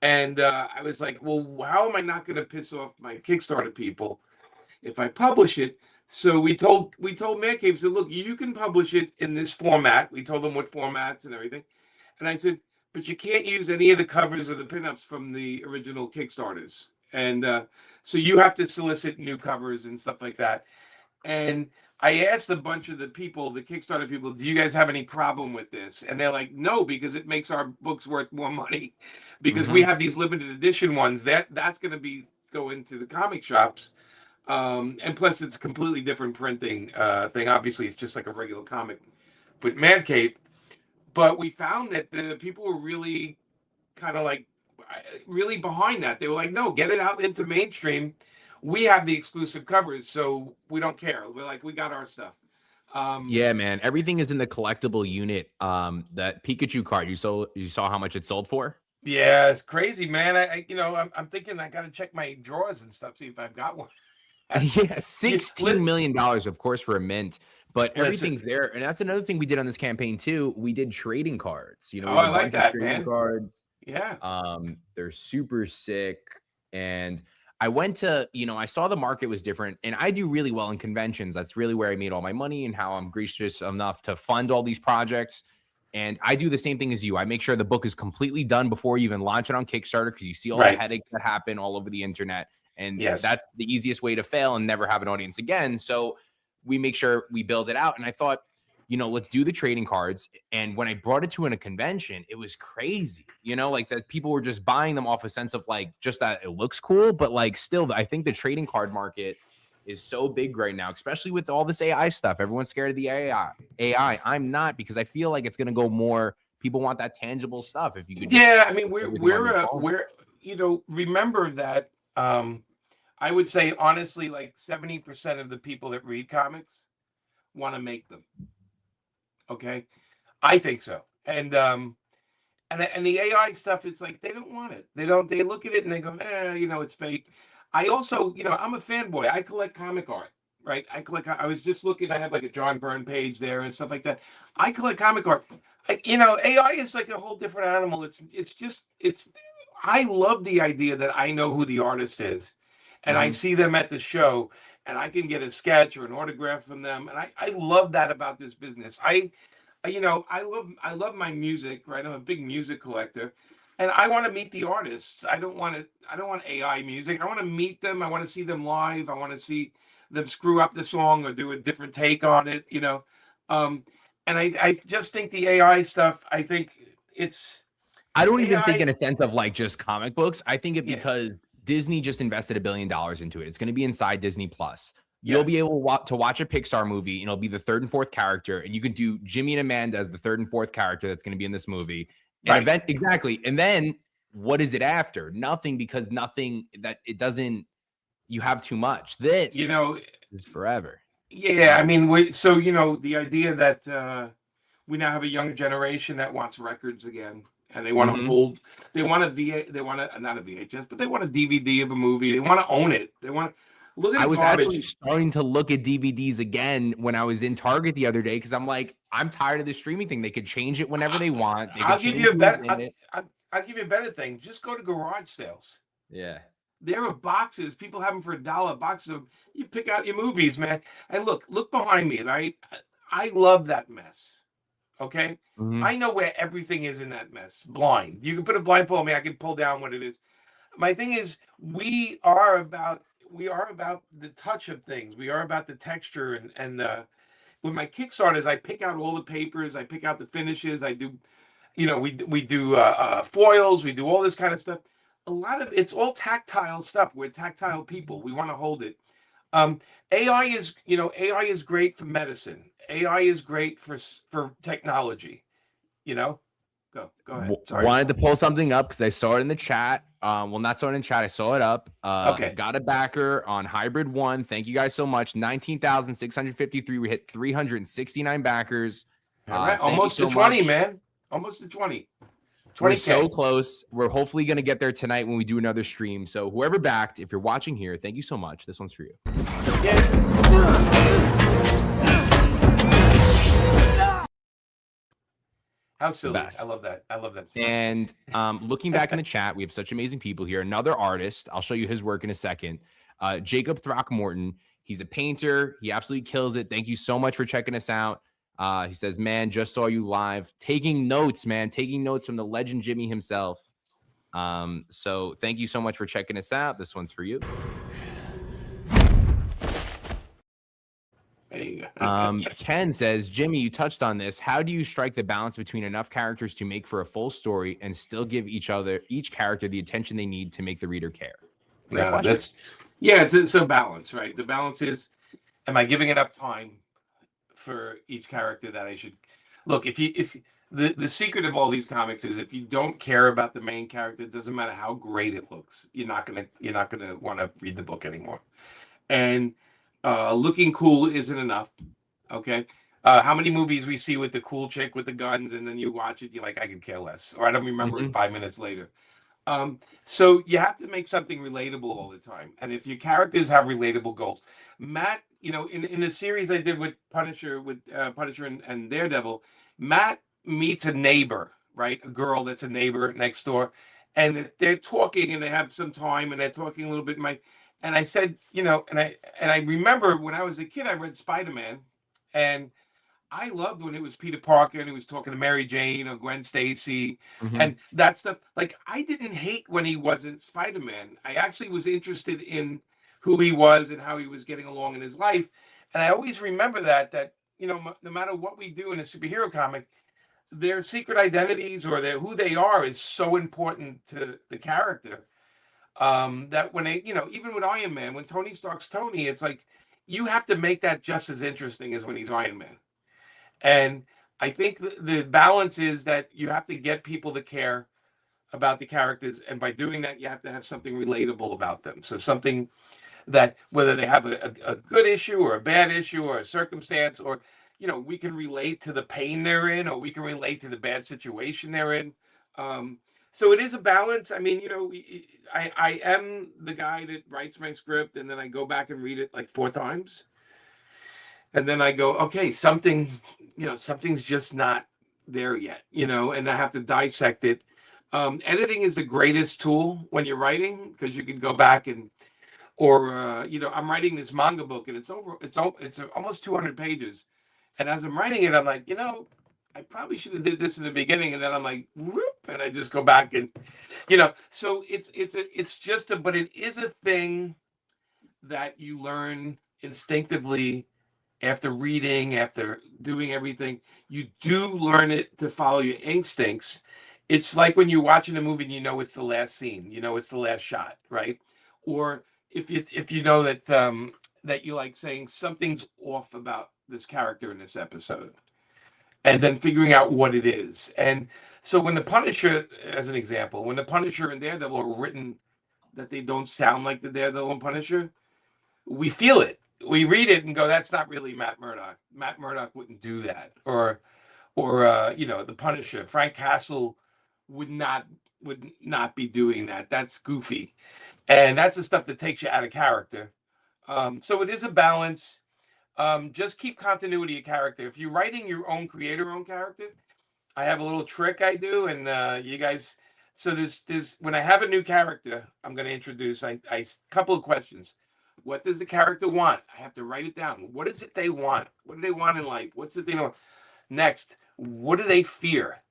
And I was like, "Well, how am I not going to piss off my Kickstarter people if I publish it?" So we told Man Cave, said, "Look, you can publish it in this format." We told them what formats and everything. And I said, "But you can't use any of the covers or the pinups from the original Kickstarters. And so you have to solicit new covers and stuff like that." And I asked a bunch of the people, the Kickstarter people, "Do you guys have any problem with this?" And they're like, "No, because it makes our books worth more money because we have these limited edition ones that's going to go into the comic shops. And plus it's a completely different printing thing. Obviously it's just like a regular comic with Man Cave. But we found that the people were really kind of like really behind that. They were like, "No, get it out into mainstream. We have the exclusive covers, so we don't care. We're like, we got our stuff." Yeah, man. Everything is in the collectible unit. That Pikachu card, you saw how much it sold for? Yeah, it's crazy, man. I'm thinking I got to check my drawers and stuff, see if I've got one. Yeah, $16 million, of course, for a mint. But everything's there. And that's another thing we did on this campaign too. We did trading cards. I like that, man. Cards. Yeah. They're super sick. And I went to, I saw the market was different, and I do really well in conventions. That's really where I made all my money and how I'm gracious enough to fund all these projects. And I do the same thing as you. I make sure the book is completely done before you even launch it on Kickstarter because you see all the headaches that happen all over the internet. And Yes. that's the easiest way to fail and never have an audience again. So we make sure we build it out. And I thought, let's do the trading cards. And when I brought it to a convention, it was crazy, like that people were just buying them off a sense of like, just that it looks cool, but like still, I think the trading card market is so big right now, especially with all this AI stuff. Everyone's scared of the AI. I'm not, because I feel like it's going to go more. People want that tangible stuff. If you could, I mean, we're remember that. I would say honestly, like 70% of the people that read comics want to make them. Okay, I think so. And the AI stuff, it's like they don't want it. They look at it and they go, it's fake. I also, I'm a fanboy. I collect comic art, right? I was just looking, I have like a John Byrne page there and stuff like that. I collect comic art. AI is like a whole different animal. I love the idea that I know who the artist is and I see them at the show and I can get a sketch or an autograph from them. And I love that about this business. I love my music, right? I'm a big music collector. And I want to meet the artists. I don't want AI music. I want to meet them. I want to see them live. I want to see them screw up the song or do a different take on it, And I just think the AI stuff, I think I don't even think in a sense of like just comic books. I think it because Disney just invested $1 billion into it. It's going to be inside Disney Plus. You'll be able to watch a Pixar movie, and it'll be the third and fourth character, and you can do Jimmy and Amanda as the third and fourth character that's going to be in this movie. And exactly. And then what is it after? Nothing, because nothing that it doesn't. You have too much. This, is forever. Yeah, I mean, the idea that we now have a younger generation that wants records again, and they want to hold. They want a not a VHS, but they want a DVD of a movie. They want to own it. They want to. I was actually starting to look at DVDs again when I was in Target the other day, because I'm like, I'm tired of the streaming thing. They could change it whenever they want. I'll give you a better thing. Just go to garage sales. Yeah. There are boxes. People have them for $1. Boxes of, you pick out your movies, man. And look behind me, right? I love that mess. Okay? I know where everything is in that mess. Blind. You can put a blindfold on me. I can pull down what it is. My thing is, we are about the touch of things. We are about the texture and with my Kickstarters, I pick out all the papers, I pick out the finishes, I do, we do foils, we do all this kind of stuff. A lot of it's all tactile stuff. We're tactile people. We want to hold it. AI is great for medicine. AI is great for technology. Go ahead. Sorry. Wanted to pull something up because I saw it in the chat. Well, not saw it in chat. I saw it up. Okay. Got a backer on Hybrid 1. Thank you guys so much. 19,653. We hit 369 backers. Right. Almost to 20, man. Almost to 20. 20K. We're so close. We're hopefully going to get there tonight when we do another stream. So whoever backed, if you're watching here, thank you so much. This one's for you. How silly. I love that. I love that. And looking back in the chat, we have such amazing people here. Another artist. I'll show you his work in a second. Jacob Throckmorton. He's a painter. He absolutely kills it. Thank you so much for checking us out. He says, man, just saw you live. Taking notes, man. Taking notes from the legend Jimmy himself. So thank you so much for checking us out. This one's for you. Ken says, Jimmy, you touched on this. How do you strike the balance between enough characters to make for a full story and still give each character the attention they need to make the reader care? It's a balance, right? The balance is, am I giving enough time for each character that I should look? If the secret of all these comics is, if you don't care about the main character, it doesn't matter how great it looks, you're not gonna want to read the book anymore. And looking cool isn't enough. Okay. How many movies we see with the cool chick with the guns, and then you watch it, you're like, I could care less, or I don't remember it 5 minutes later. So you have to make something relatable all the time. And if your characters have relatable goals, Matt, in the series I did with Punisher and Daredevil, Matt meets a neighbor, right? A girl that's a neighbor next door, and they're talking and they have some time and they're talking a little bit. And I said, and I remember when I was a kid, I read Spider-Man, and I loved when it was Peter Parker and he was talking to Mary Jane or Gwen Stacy Mhm. and that stuff. Like, I didn't hate when he wasn't Spider-Man. I actually was interested in who he was and how he was getting along in his life. And I always remember that, no matter what we do in a superhero comic, their secret identities or who they are is so important to the character. That when they, even with Iron Man, when Tony Stark's Tony, it's like you have to make that just as interesting as when he's Iron Man. And I think the balance is that you have to get people to care about the characters, and by doing that, you have to have something relatable about them. So something that whether they have a good issue or a bad issue or a circumstance, or we can relate to the pain they're in, or we can relate to the bad situation they're in. So it is a balance. I mean, I am the guy that writes my script and then I go back and read it like 4 times. And then I go, okay, something's just not there yet, and I have to dissect it. Editing is the greatest tool when you're writing because you can go back I'm writing this manga book and it's almost 200 pages. And as I'm writing it, I'm like, I probably should have did this in the beginning. And then I'm like, whoop, and I just go back and, so but it is a thing that you learn instinctively after reading, after doing everything. You do learn it to follow your instincts. It's like when you're watching a movie and it's the last scene, it's the last shot, right? Or if you know that you like saying something's off about this character in this episode, and then figuring out what it is. And so when the Punisher, as an example, when the Punisher and Daredevil are written that they don't sound like the Daredevil and Punisher, we feel it. We read it and go, that's not really Matt Murdock. Matt Murdock wouldn't do that. Or the Punisher, Frank Castle would not be doing that. That's goofy. And that's the stuff that takes you out of character. So it is a balance. Just keep continuity of character. If you're writing your own character, I have a little trick I do, and you guys. So there's when I have a new character, I'm going to introduce. I couple of questions. What does the character want? I have to write it down. What is it they want? What do they want in life? What's the thing? Next, what do they fear?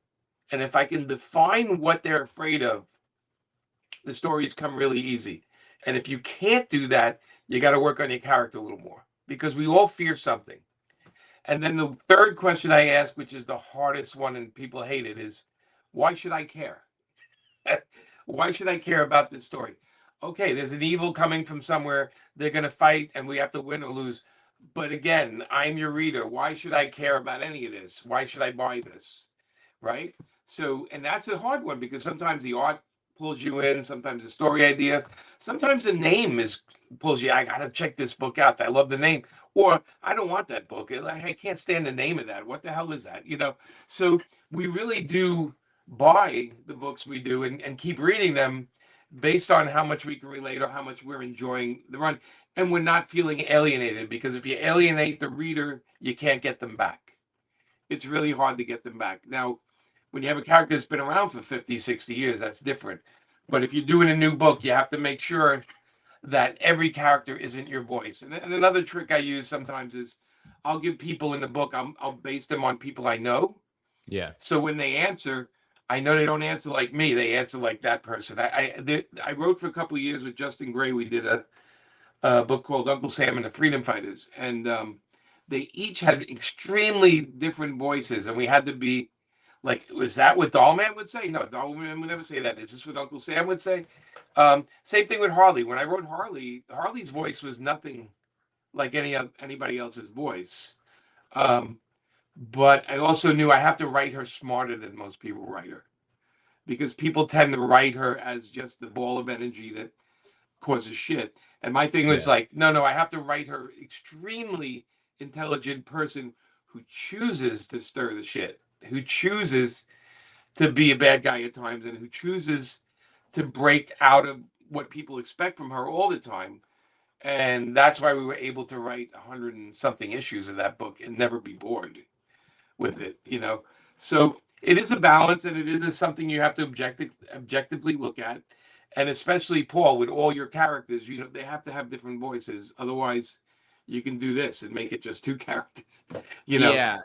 And if I can define what they're afraid of, the stories come really easy. And if you can't do that, you got to work on your character a little more because we all fear something. And then the third question I ask, which is the hardest one and people hate it, is why should I care? Why should I care about this story? Okay, there's an evil coming from somewhere. They're going to fight and we have to win or lose. But again, I'm your reader. Why should I care about any of this? Why should I buy this? Right? So, and that's a hard one because sometimes the art pulls you in, sometimes the story idea, sometimes the name pulls you. I got to check this book out. I love the name. Or I don't want that book. I can't stand the name of that. What the hell is that? So we really do buy the books we do and keep reading them based on how much we can relate or how much we're enjoying the run. And we're not feeling alienated because if you alienate the reader, you can't get them back. It's really hard to get them back. Now, when you have a character that's been around for 50, 60 years, that's different. But if you're doing a new book, you have to make sure that every character isn't your voice. And another trick I use sometimes is I'll give people in the book, I'll base them on people I know. Yeah. So when they answer, I know they don't answer like me. They answer like that person. I wrote for a couple of years with Justin Gray. We did a book called Uncle Sam and the Freedom Fighters. And they each had extremely different voices. And we had to be like, was that what Dollman would say? No, Dollman would never say that. Is this what Uncle Sam would say? Same thing with Harley. When I wrote Harley's voice was nothing like anybody else's voice. But I also knew I have to write her smarter than most people write her. Because people tend to write her as just the ball of energy that causes shit. And my thing was like, no, I have to write her extremely intelligent person who chooses to stir the shit, who chooses to be a bad guy at times, and who chooses to break out of what people expect from her all the time. And that's why we were able to write 100 and something issues of that book and never be bored with it, So it is a balance, and it is something you have to objectively look at. And especially, Paul, with all your characters, they have to have different voices. Otherwise, you can do this and make it just 2 characters. You know. Yeah.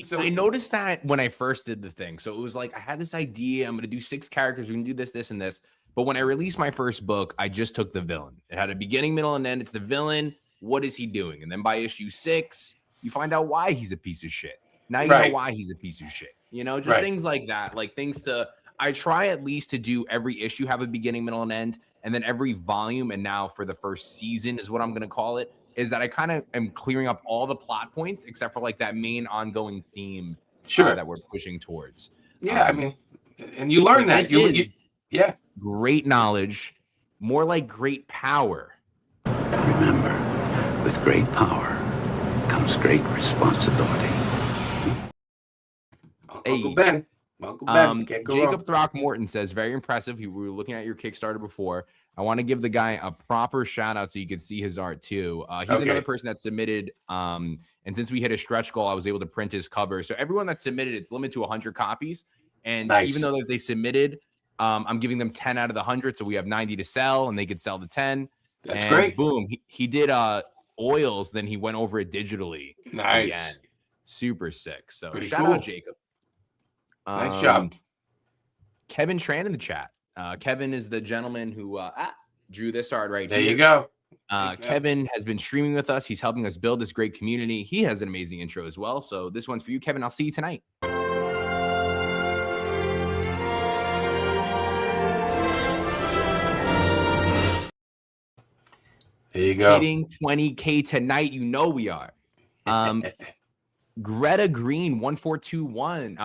So I noticed that when I first did the thing. So it was like I had this idea. I'm going to do 6 characters. We can do this, this, and this. But when I released my first book, I just took the villain. It had a beginning, middle, and end. It's the villain. What is he doing? And then by issue 6, you find out why he's a piece of shit. Now you know why he's a piece of shit. You know, just things like that. Like things to, I try at least to do every issue have a beginning, middle, and end. And then every volume, and now for the first season is what I'm going to call it, is that I kind of am clearing up all the plot points except for like that main ongoing theme that we're pushing towards. Yeah, I mean, and you learn that. Yeah. Great knowledge, more like great power. Remember, with great power comes great responsibility. Uncle Ben. Uncle Ben. Can't go Jacob wrong. Throckmorton says, very impressive. We were looking at your Kickstarter before. I want to give the guy a proper shout out so you could see his art too. He's another person that submitted. And since we hit a stretch goal, I was able to print his cover. So everyone that submitted, it's limited to 100 copies. And even though they submitted, I'm giving them 10 out of the 100. So we have 90 to sell and they could sell the 10. That's great. Boom. He did oils. Then he went over it digitally. Nice. Super sick. So Pretty shout cool. out Jacob. Nice job. Kevin Tran in the chat. Kevin is the gentleman who drew this art right there here. You go. Kevin has been streaming with us. He's helping us build this great community. He has an amazing intro as well. So this one's for you, Kevin. I'll see you tonight. There you go. Hitting 20K tonight. You know we are. Greta Green 1420.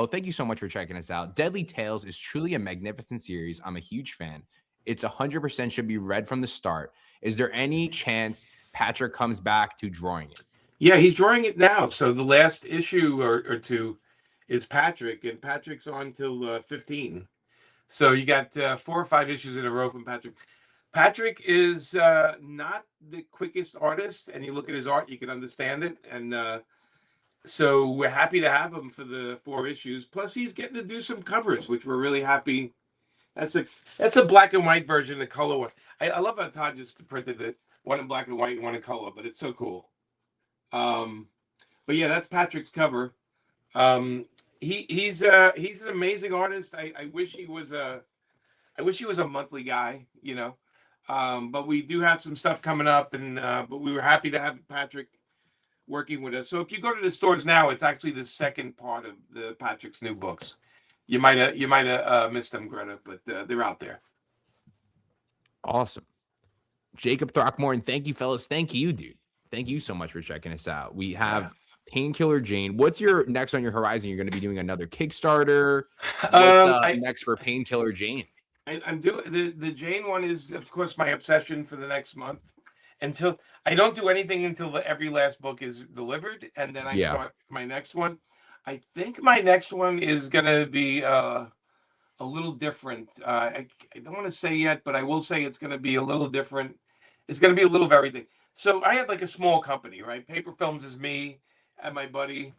Thank you so much for checking us out. Deadly Tales is truly a magnificent series. I'm a huge fan. It's 100% should be read from the start. Is there any chance Patrick comes back to drawing it? Yeah, he's drawing it now. So the last issue or 2 is Patrick, and Patrick's on till 15. So you got 4 or 5 issues in a row from Patrick. Patrick is not the quickest artist, and you look at his art, you can understand it. And so we're happy to have him for the 4 issues. Plus, he's getting to do some covers, which we're really happy. That's a black and white version, the color one. I love how Todd just printed it, one in black and white and one in color, but it's so cool. But yeah, that's Patrick's cover. He's an amazing artist. I wish he was a monthly guy, you know. But we do have some stuff coming up, and but we were happy to have Patrick working with us. So if you go to the stores now, it's actually the second part of the Patrick's new books. You might have missed them, Greta, but they're out there. Awesome. Jacob Throckmorton, thank you, fellas. Thank you, dude. Thank you so much for checking us out. We have Painkiller Jane. What's your next on your horizon? You're going to be doing another Kickstarter. What's next for Painkiller Jane? I'm doing the Jane one is, of course, my obsession for the next month. Until I don't do anything until every last book is delivered, and then I start my next one. I think my next one is gonna be a little different. I don't want to say yet, but I will say it's gonna be a little different. It's gonna be a little of everything. So I have like a small company, right? Paper Films is me and my buddy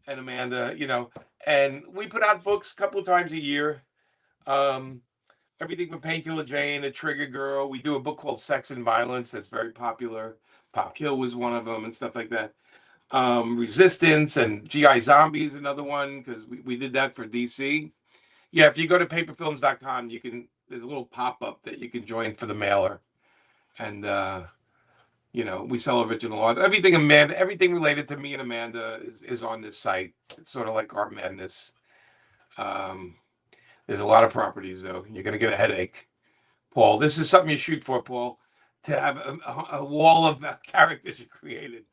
and Amanda, you know, and we put out books a couple of times a year. Everything from Painkiller Jane, A Trigger Girl. We do a book called Sex and Violence that's very popular. Pop Kill was one of them and stuff like that. Resistance and GI Zombie is another one because we did that for DC. Yeah, if you go to paperfilms.com, there's a little pop-up that you can join for the mailer. And you know, we sell original art. Everything related to me and Amanda is on this site. It's sort of like our madness. There's a lot of properties, though. You're going to get a headache. Paul, this is something you shoot for, Paul, to have a wall of characters you created.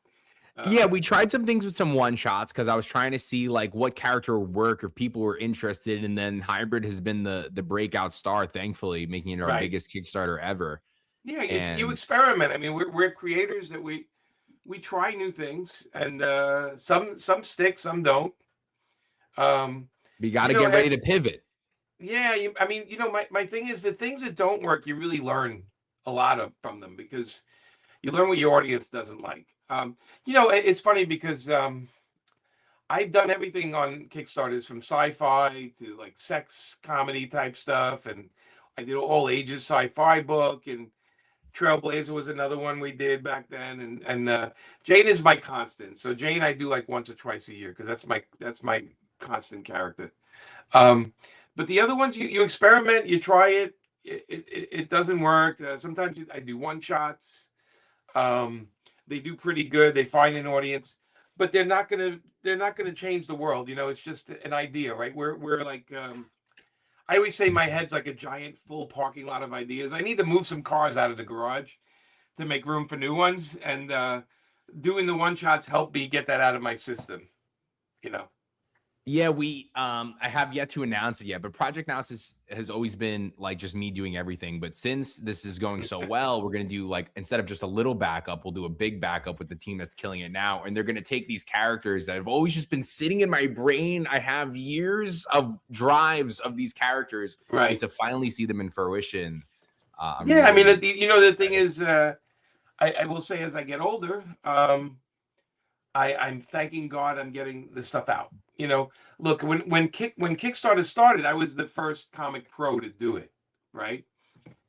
Yeah, we tried some things with some one-shots because I was trying to see like what character would work or people were interested. And then Hybrid has been the breakout star, thankfully, making it our biggest Kickstarter ever. Yeah, you experiment. I mean, we're creators that we try new things, and some stick, some don't. We got to get ready to pivot. Yeah, I mean, you know, my thing is the things that don't work, you really learn a lot from them because you learn what your audience doesn't like. You know, it's funny because I've done everything on Kickstarters from sci-fi to like sex comedy type stuff, and I did an all ages sci-fi book, and Trailblazer was another one we did back then, and Jane is my constant. So Jane I do like once or twice a year because that's my constant character. But the other ones you experiment, you try it, it doesn't work. Sometimes I do one shots. They do pretty good. They find an audience, but they're not gonna change the world. You know, it's just an idea, right? We're like I always say my head's like a giant full parking lot of ideas. I need to move some cars out of the garage to make room for new ones, and doing the one shots help me get that out of my system. You know. Yeah, I have yet to announce it yet, but Project Naosis has always been like just me doing everything. But since this is going so well, we're gonna do like, instead of just a little backup, we'll do a big backup with the team that's killing it now. And they're gonna take these characters that have always just been sitting in my brain. I have years of drives of these characters, right? And to finally see them in fruition. Yeah, really, I mean, you know, the thing is, I will say as I get older, I'm thanking God I'm getting this stuff out. You know, look, when Kickstarter started, I was the first comic pro to do it, right?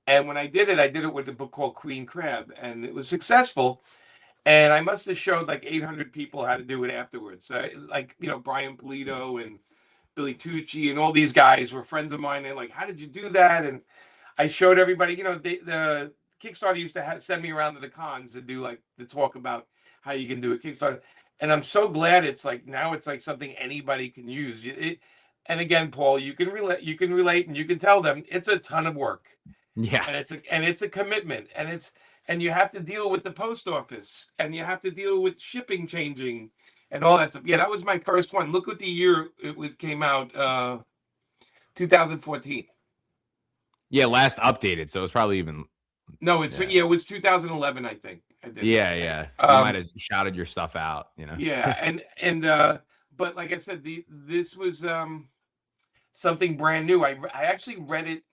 And when I did it with a book called Queen Crab, and it was successful. And I must have showed like 800 people how to do it afterwards. Like, you know, Brian Polito and Billy Tucci and all these guys were friends of mine. They're like, how did you do that? And I showed everybody, you know, the Kickstarter used to send me around to the cons to talk about how you can do a Kickstarter. And I'm so glad it's like now it's like something anybody can use. And again, Paul, you can relate, and you can tell them it's a ton of work. Yeah, and it's a commitment, and you have to deal with the post office, and you have to deal with shipping changing, and all that stuff. Yeah, that was my first one. Look what the year came out, 2014. Yeah, last updated, so it's probably even. No, it was 2011, I think. I did. Yeah. So you might have shouted your stuff out, you know. Yeah, and but like I said, this was something brand new. I actually read it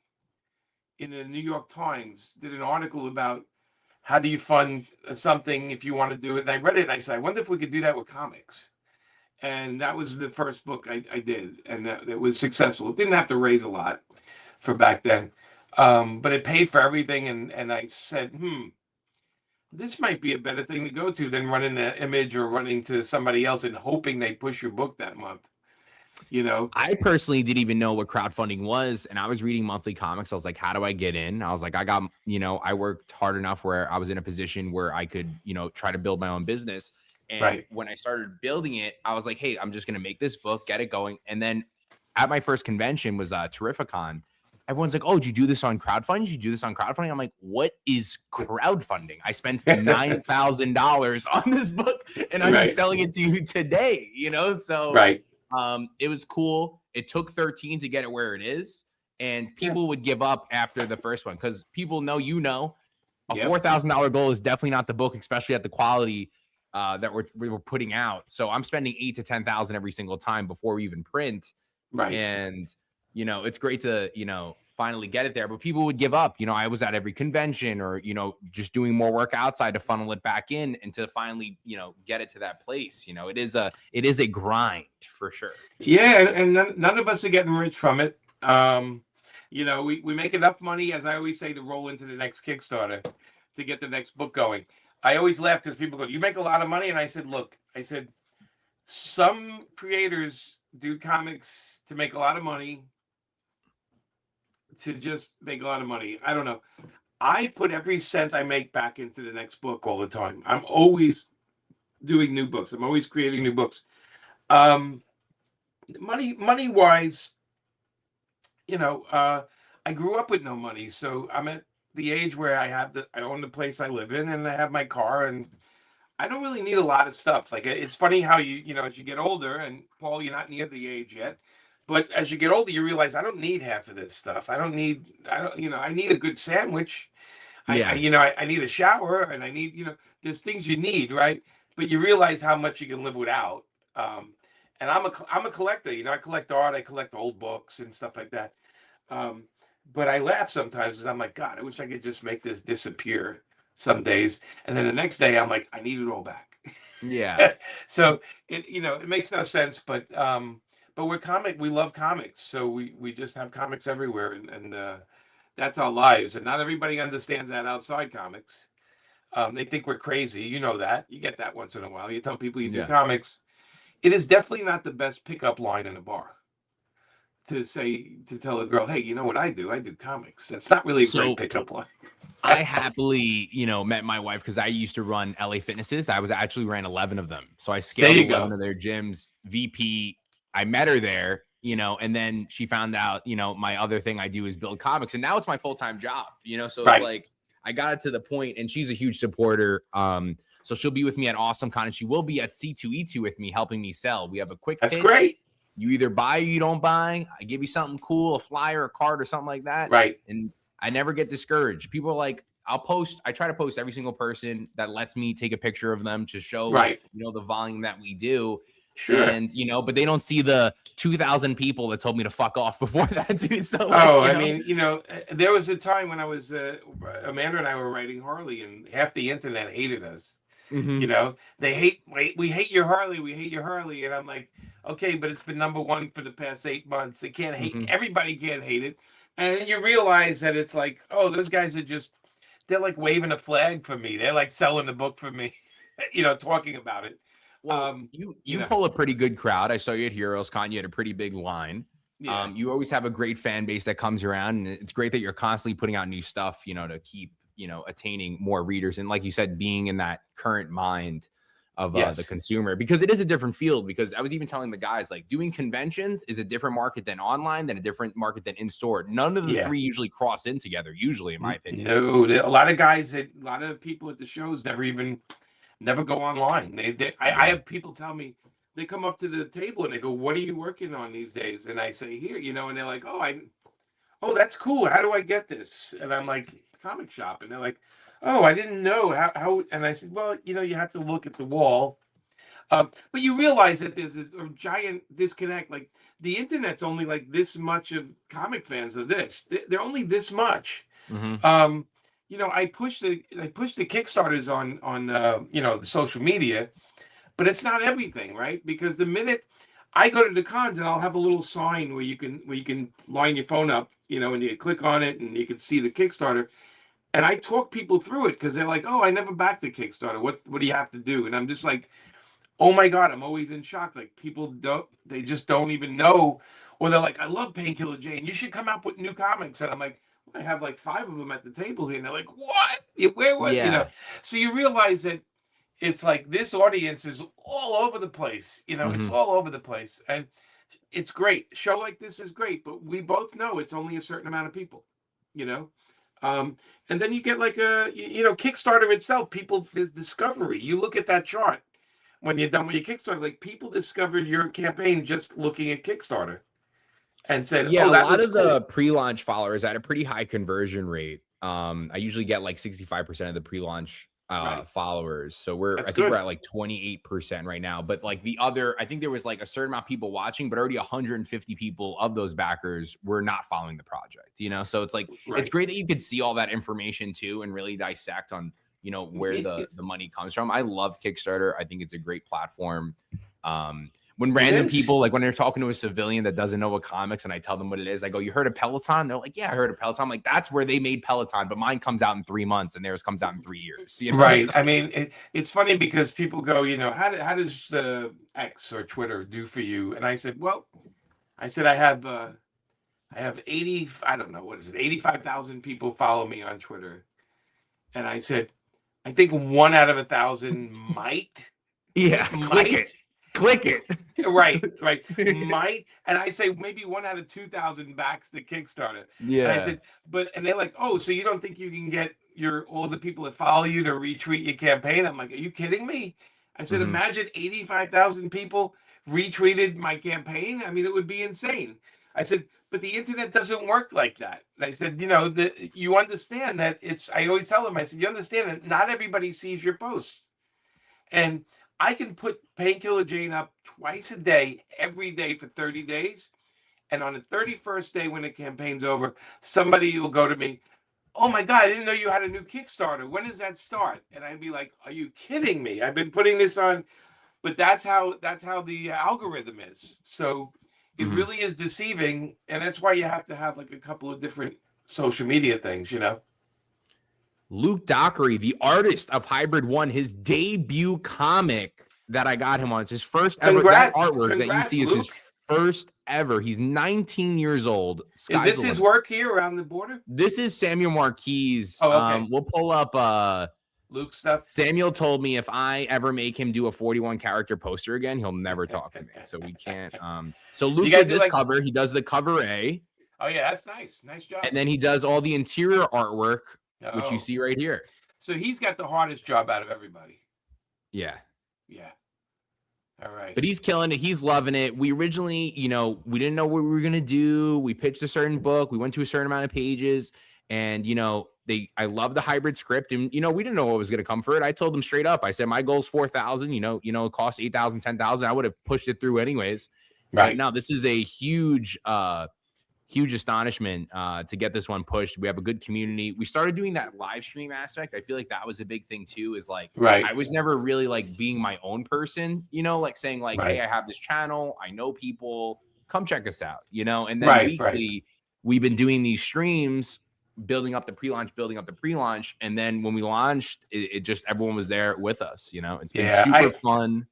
in the New York Times. Did an article about how do you fund something if you want to do it. And I read it and I said, I wonder if we could do that with comics. And that was the first book I did, and it was successful. It didn't have to raise a lot for back then. But it paid for everything, and I said, this might be a better thing to go to than running an Image or running to somebody else and hoping they push your book that month. You know, I personally didn't even know what crowdfunding was, and I was reading monthly comics. I was like, how do I get in? I was like, I worked hard enough where I was in a position where I could, try to build my own business. And when I started building it, I was like, hey, I'm just going to make this book, get it going. And then at my first convention was Terrificon. Everyone's like, oh, did you do this on crowdfunding? Did you do this on crowdfunding? I'm like, what is crowdfunding? I spent $9,000 on this book, and I'm selling it to you today, So it was cool. It took 13 to get it where it is. And people would give up after the first one because people know, a $4,000 goal is definitely not the book, especially at the quality that we were putting out. So I'm spending $8,000 to $10,000 every single time before we even print. And it's great to, finally get it there, but people would give up. I was at every convention or, just doing more work outside to funnel it back in and to finally, get it to that place. It is a grind for sure. Yeah. And none of us are getting rich from it. We make enough money, as I always say, to roll into the next Kickstarter to get the next book going. I always laugh because people go, you make a lot of money. And I said, look, some creators do comics to make a lot of money, to just make a lot of money. I don't know. I put every cent I make back into the next book all the time. I'm always doing new books. I'm always creating new books. Money wise, I grew up with no money. So I'm at the age where I own the place I live in, and I have my car, and I don't really need a lot of stuff. Like, it's funny how as you get older, and Paul, you're not near the age yet, but as you get older, you realize I don't need half of this stuff. I need a good sandwich. I need a shower, and I need, there's things you need, right? But you realize how much you can live without. And I'm a collector, I collect art, I collect old books and stuff like that. But I laugh sometimes because I'm like, God, I wish I could just make this disappear some days. And then the next day I'm like, I need it all back. Yeah. So it makes no sense, but we love comics. So we just have comics everywhere. And That's our lives, and not everybody understands that outside comics. They think we're crazy. You know that. You get that once in a while. You tell people you do Yeah. comics. It is definitely not the best pickup line in a bar to tell a girl, hey, you know what I do? I do comics. That's not really a great pickup line. I happily, met my wife because I used to run LA Fitnesses. I actually ran 11 of them. So I scaled 11 of their gyms. VP, I met her there, and then she found out, my other thing I do is build comics. And now it's my full-time job, so it's like I got it to the point, and she's a huge supporter. So she'll be with me at AwesomeCon, and she will be at C2E2 with me, helping me sell. We have a quick pitch. That's great. You either buy or you don't buy. I give you something cool, a flyer, a card, or something like that. Right. And I never get discouraged. People are like, I try to post every single person that lets me take a picture of them to show, the volume that we do. Sure. And, but they don't see the 2,000 people that told me to fuck off before that, dude. So, there was a time when I was, Amanda and I were writing Harley, and half the internet hated us. Mm-hmm. We hate your Harley. We hate your Harley. And I'm like, okay, but it's been #1 for the past 8 months. They can't hate. Everybody can't hate it. And then you realize that it's like, oh, those guys are they're like waving a flag for me. They're like selling the book for me, talking about it. Well, you pull a pretty good crowd. I saw you at Heroes Con. You had a pretty big line. Yeah. You always have a great fan base that comes around, and it's great that you're constantly putting out new stuff, to keep, attaining more readers. And like you said, being in that current mind of the consumer, because it is a different field. Because I was even telling the guys, like, doing conventions is a different market than online, than a different market than in store. None of the three usually cross in together, usually, in my opinion. No, a lot of people at the shows never go online. I have people tell me, they come up to the table and they go, what are you working on these days? And I say, here, and they're like, oh, that's cool. How do I get this? And I'm like, comic shop. And they're like, oh, I didn't know how. And I said, well, you have to look at the wall. But you realize that there's a giant disconnect. Like, the internet's only like this much of comic fans of this. They're only this much. Mm-hmm. I push the Kickstarters on the social media, but it's not everything, right? Because the minute I go to the cons, and I'll have a little sign where you can line your phone up, and you click on it and you can see the Kickstarter. And I talk people through it because they're like, oh, I never backed the Kickstarter. What do you have to do? And I'm just like, oh my God, I'm always in shock. Like, people they just don't even know. Or they're like, I love Painkiller Jane. You should come out with new comics. And I'm like, I have like 5 of them at the table here. And they're like, what? Where was, So you realize that it's like this audience is all over the place. It's all over the place. And it's great. A show like this is great, but we both know it's only a certain amount of people, and then you get like Kickstarter itself, there's discovery. You look at that chart when you're done with your Kickstarter, like, people discovered your campaign just looking at Kickstarter and said, a lot of the pre-launch followers at a pretty high conversion rate. I usually get like 65% of the pre-launch followers. So I think we're at like 28% right now. But like I think there was like a certain amount of people watching, but already 150 people of those backers were not following the project, So it's like, it's great that you could see all that information too, and really dissect on, where the money comes from. I love Kickstarter. I think it's a great platform. When random people, like when they're talking to a civilian that doesn't know what comics, and I tell them what it is, I go, you heard of Peloton? They're like, yeah, I heard of Peloton. I'm like, that's where they made Peloton, but mine comes out in 3 months and theirs comes out in 3 years. Right. So, I mean, it's funny because people go, how does X or Twitter do for you? And I said, I have 80, I don't know, 85,000 people follow me on Twitter. And I said, I think 1 out of 1,000 might. Yeah, click it. Right. Might. And I say maybe 1 out of 2,000 backs the Kickstarter. Yeah. And I said, and they're like, oh, so you don't think you can get all the people that follow you to retweet your campaign? I'm like, are you kidding me? I said, imagine 85,000 people retweeted my campaign. I mean, it would be insane. I said, but the internet doesn't work like that. And I said, you understand that I always tell them, I said, you understand that not everybody sees your posts. And I can put Painkiller Jane up twice a day, every day for 30 days. And on the 31st day, when the campaign's over, somebody will go to me, oh my God, I didn't know you had a new Kickstarter. When does that start? And I'd be like, are you kidding me? I've been putting this on, but that's how the algorithm is. So it really is deceiving. And that's why you have to have like a couple of different social media things, Luke Dockery, the artist of Hybrid 1, his debut comic that I got him on. It's his first ever. That artwork that you see is his first ever. He's 19 years old. Is this his work here around the border? This is Samuel Marquis. Oh, okay. We'll pull up Luke stuff. Samuel told me if I ever make him do a 41 character poster again, he'll never talk to me. So we can't. So Luke did this cover. He does the cover A. Oh yeah, that's nice. Nice job. And then he does all the interior artwork, which you see right here. So he's got the hardest job out of everybody. Yeah. Yeah. All right. But he's killing it. He's loving it. We originally, we didn't know what we were going to do. We pitched a certain book. We went to a certain amount of pages. And, I love the hybrid script. And, we didn't know what was going to come for it. I told them straight up. I said, my goal is 4,000. It costs 8,000, 10,000. I would have pushed it through anyways. Right. Now, this is a huge astonishment to get this one pushed. We have a good community. We started doing that live stream aspect. I feel like that was a big thing too, is like, I was never really like being my own person, like saying like, hey, I have this channel. I know people, come check us out, and then weekly we've been doing these streams, building up the pre-launch. And then when we launched, it just, everyone was there with us, it's been super fun.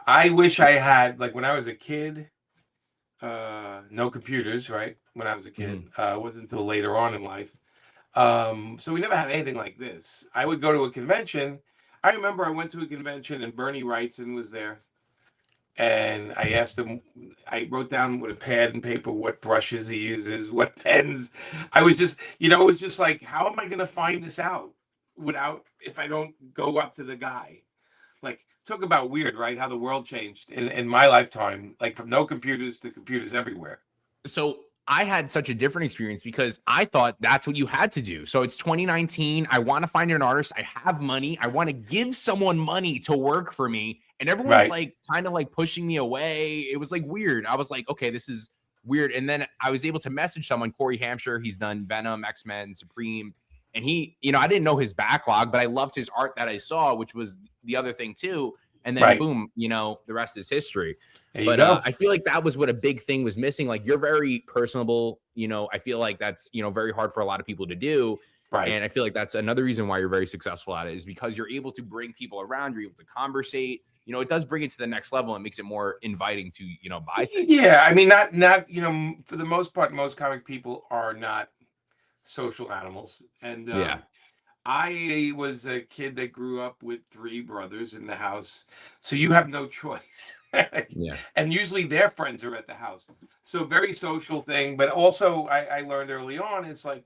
I wish I had, like when I was a kid, no computers, right? When I was a kid, it wasn't until later on in life. So we never had anything like this. I would go to a convention. I remember I went to a convention and Bernie Wrightson was there. And I asked him, I wrote down with a pad and paper what brushes he uses, what pens. I was just, it was just like, how am I going to find this out if I don't go up to the guy? Like, talk about weird, right? How the world changed in my lifetime, like from no computers to computers everywhere. So I had such a different experience because I thought that's what you had to do. So it's 2019. I want to find an artist. I have money. I want to give someone money to work for me. And everyone's like kind of like pushing me away. It was like weird. I was like, okay, this is weird. And then I was able to message someone, Corey Hampshire. He's done Venom, X-Men, Supreme. And he, I didn't know his backlog, but I loved his art that I saw, which was the other thing too. And then boom, the rest is history. But I feel like that was what a big thing was missing. Like, you're very personable. I feel like that's, very hard for a lot of people to do. Right. And I feel like that's another reason why you're very successful at it, is because you're able to bring people around. You're able to conversate. It does bring it to the next level and makes it more inviting to, buy things. Yeah. I mean, not, for the most part, most comic people are not social animals. And I was a kid that grew up with 3 brothers in the house. So you have no choice. And usually their friends are at the house. So very social thing. But also I learned early on, it's like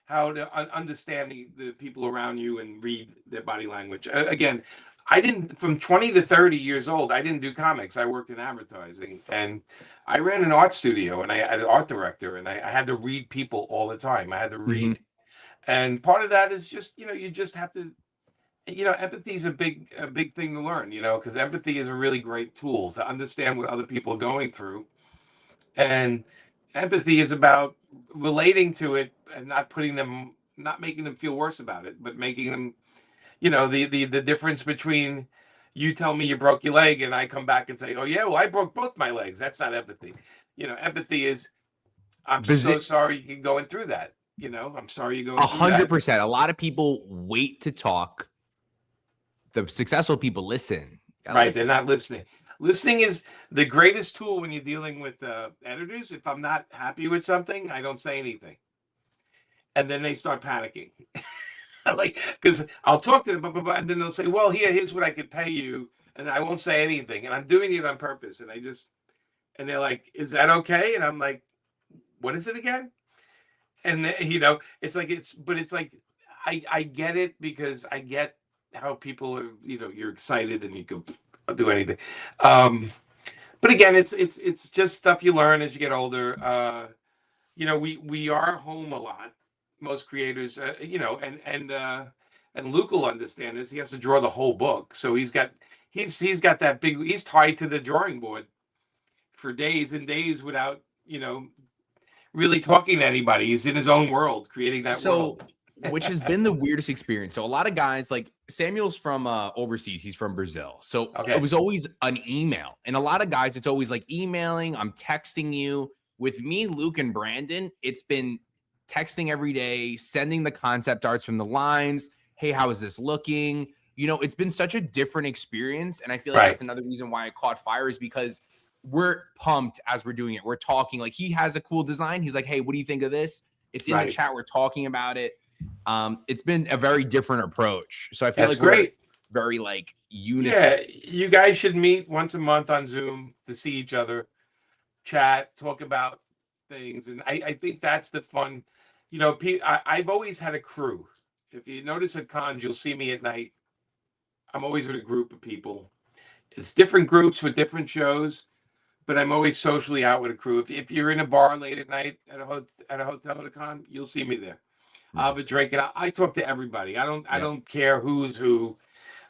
how to understanding the people around you and read their body language. Again, I didn't, from 20 to 30 years old, I didn't do comics. I worked in advertising and I ran an art studio and I had an art director and I had to read people all the time. I had to read. And part of that is just, you just have to, empathy is a big thing to learn, because empathy is a really great tool to understand what other people are going through. And empathy is about relating to it and not making them feel worse about it, but making them, the difference between you tell me you broke your leg and I come back and say, oh yeah, well, I broke both my legs. That's not empathy. Empathy is, I'm so sorry you're going through that. I'm sorry you're going through that. 100%. A lot of people wait to talk. The successful people listen. Right. They're not listening. Listening is the greatest tool when you're dealing with editors. If I'm not happy with something, I don't say anything. And then they start panicking. Because I'll talk to them, and then they'll say, well, here's what I could pay you. And I won't say anything. And I'm doing it on purpose. And and they're like, is that okay? And I'm like, what is it again? And it's like, I get it, because I get how people are, you're excited and you can do anything. But again, it's just stuff you learn as you get older. We are home a lot. Most creators, and Luke will understand this. He has to draw the whole book. So he's got that big, he's tied to the drawing board for days and days without, really talking to anybody. He's in his own world, creating that world. Which has been the weirdest experience. So a lot of guys, like Samuel's from overseas. He's from Brazil. So it was always an email. And a lot of guys, it's always like emailing, I'm texting you. With me, Luke, and Brandon, it's been texting every day, sending the concept arts from the lines. Hey, how is this looking? You know, it's been such a different experience. And I feel like that's another reason why I caught fire, is because we're pumped as we're doing it. We're talking, like, he has a cool design. He's like, hey, what do you think of this? It's in the chat. We're talking about it. It's been a very different approach. So I feel like we're very like unified. Yeah, you guys should meet once a month on Zoom to see each other, chat, talk about things. And I think that's the fun. You know, I've always had a crew. If you notice at cons, you'll see me at night. I'm always with a group of people. It's different groups with different shows, but I'm always socially out with a crew. If you're in a bar late at night at a hotel at a con, you'll see me there. I'll have a drink, and I talk to everybody. I don't care who's who.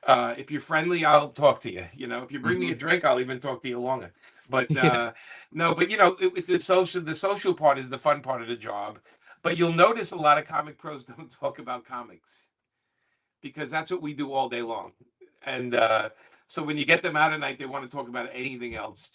If you're friendly, I'll talk to you. You know, if you bring me a drink, I'll even talk to you longer. But no, but you know, it's a social. The social part is the fun part of the job. But you'll notice a lot of comic pros don't talk about comics, because that's what we do all day long. And so when you get them out at night, they want to talk about anything else.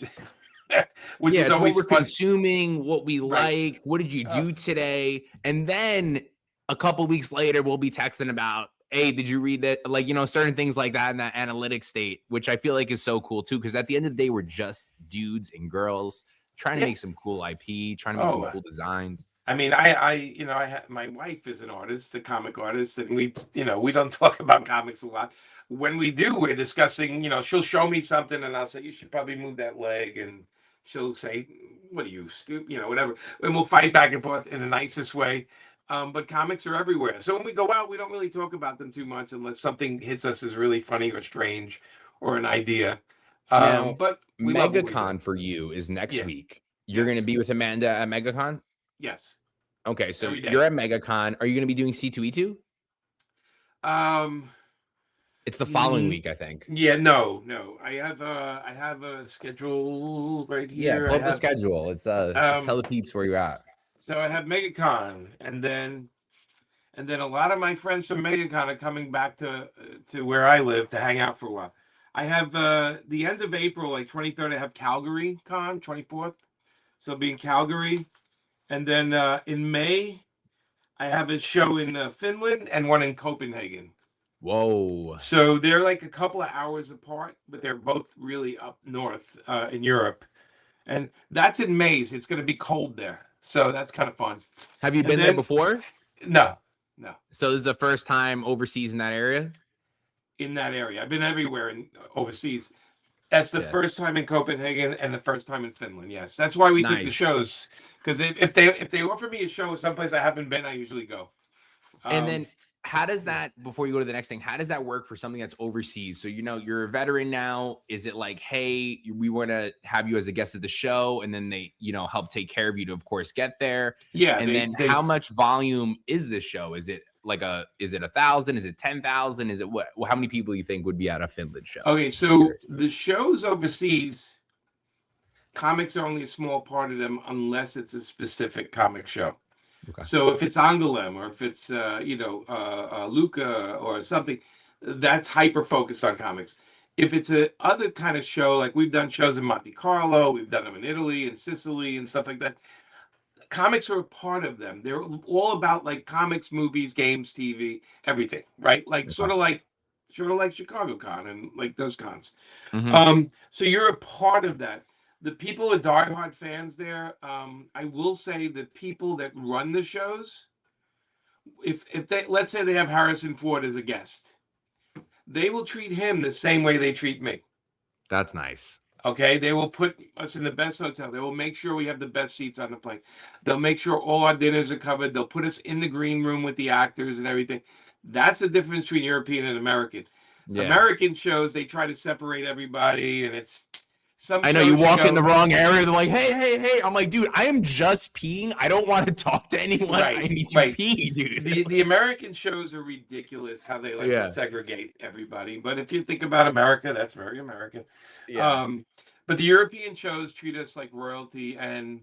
Which is always what we're fun. Consuming, what we like, what did you do today? And then a couple weeks later, we'll be texting about, hey, did you read that? Like, you know, certain things like that in that analytic state, which I feel like is so cool too. Because at the end of the day, we're just dudes and girls trying to make some cool IP, trying to make some cool designs. I mean, my wife is an artist, a comic artist, and we don't talk about comics a lot. When we do, we're discussing, you know, she'll show me something and I'll say, you should probably move that leg. And she'll say, what are you, stupid? You know, whatever. And we'll fight back and forth in the nicest way. But comics are everywhere. So when we go out, we don't really talk about them too much unless something hits us as really funny or strange or an idea. But MegaCon for you is next week. You're going to be with Amanda at MegaCon? Yes. Okay, so you're at MegaCon. Are you going to be doing C2E2? It's the following week, I think. Yeah, no. I have a schedule right here. Yeah, pull up the schedule. It's tell the peeps where you're at. So I have MegaCon, and then a lot of my friends from MegaCon are coming back to where I live to hang out for a while. I have the end of April, like 23rd, I have Calgary Con, 24th. So I'll be in Calgary. And then in May, I have a show in Finland and one in Copenhagen. Whoa. So they're like a couple of hours apart, but they're both really up north in Europe. And that's in May. So it's going to be cold there. So that's kind of fun. Have you been there before? No. So this is the first time overseas in that area? In that area. I've been everywhere overseas. That's the first time in Copenhagen and the first time in Finland. Yes. That's why we took the shows. Because if they offer me a show someplace I haven't been, I usually go. And then how does that, before you go to the next thing, how does that work for something that's overseas? So, you know, you're a veteran now. Is it like, hey, we want to have you as a guest at the show, and then they, you know, help take care of you to, of course, get there? Yeah. And how much volume is this show? Is it like is it 1,000? Is it 10,000? Is it what? How many people you think would be at a Finland show? Okay, so the shows overseas, comics are only a small part of them unless it's a specific comic show. Okay. So if it's Angoulême or if it's Luca or something, that's hyper focused on comics. If it's a other kind of show, like we've done shows in Monte Carlo, we've done them in Italy and Sicily and stuff like that. Comics are a part of them. They're all about like comics, movies, games, TV, everything, right? Like sort of like Chicago Con and like those cons. Mm-hmm. So you're a part of that. The people are diehard fans there. I will say the people that run the shows, if they, let's say they have Harrison Ford as a guest, they will treat him the same way they treat me. That's nice. Okay, they will put us in the best hotel. They will make sure we have the best seats on the plane. They'll make sure all our dinners are covered. They'll put us in the green room with the actors and everything. That's the difference between European and American. Yeah. American shows, they try to separate everybody, and it's I know you walk in the wrong area. They're like, hey. I'm like, dude, I am just peeing. I don't want to talk to anyone. Right, I need to pee, dude. The American shows are ridiculous how they like to segregate everybody. But if you think about America, that's very American. Yeah. But the European shows treat us like royalty. And,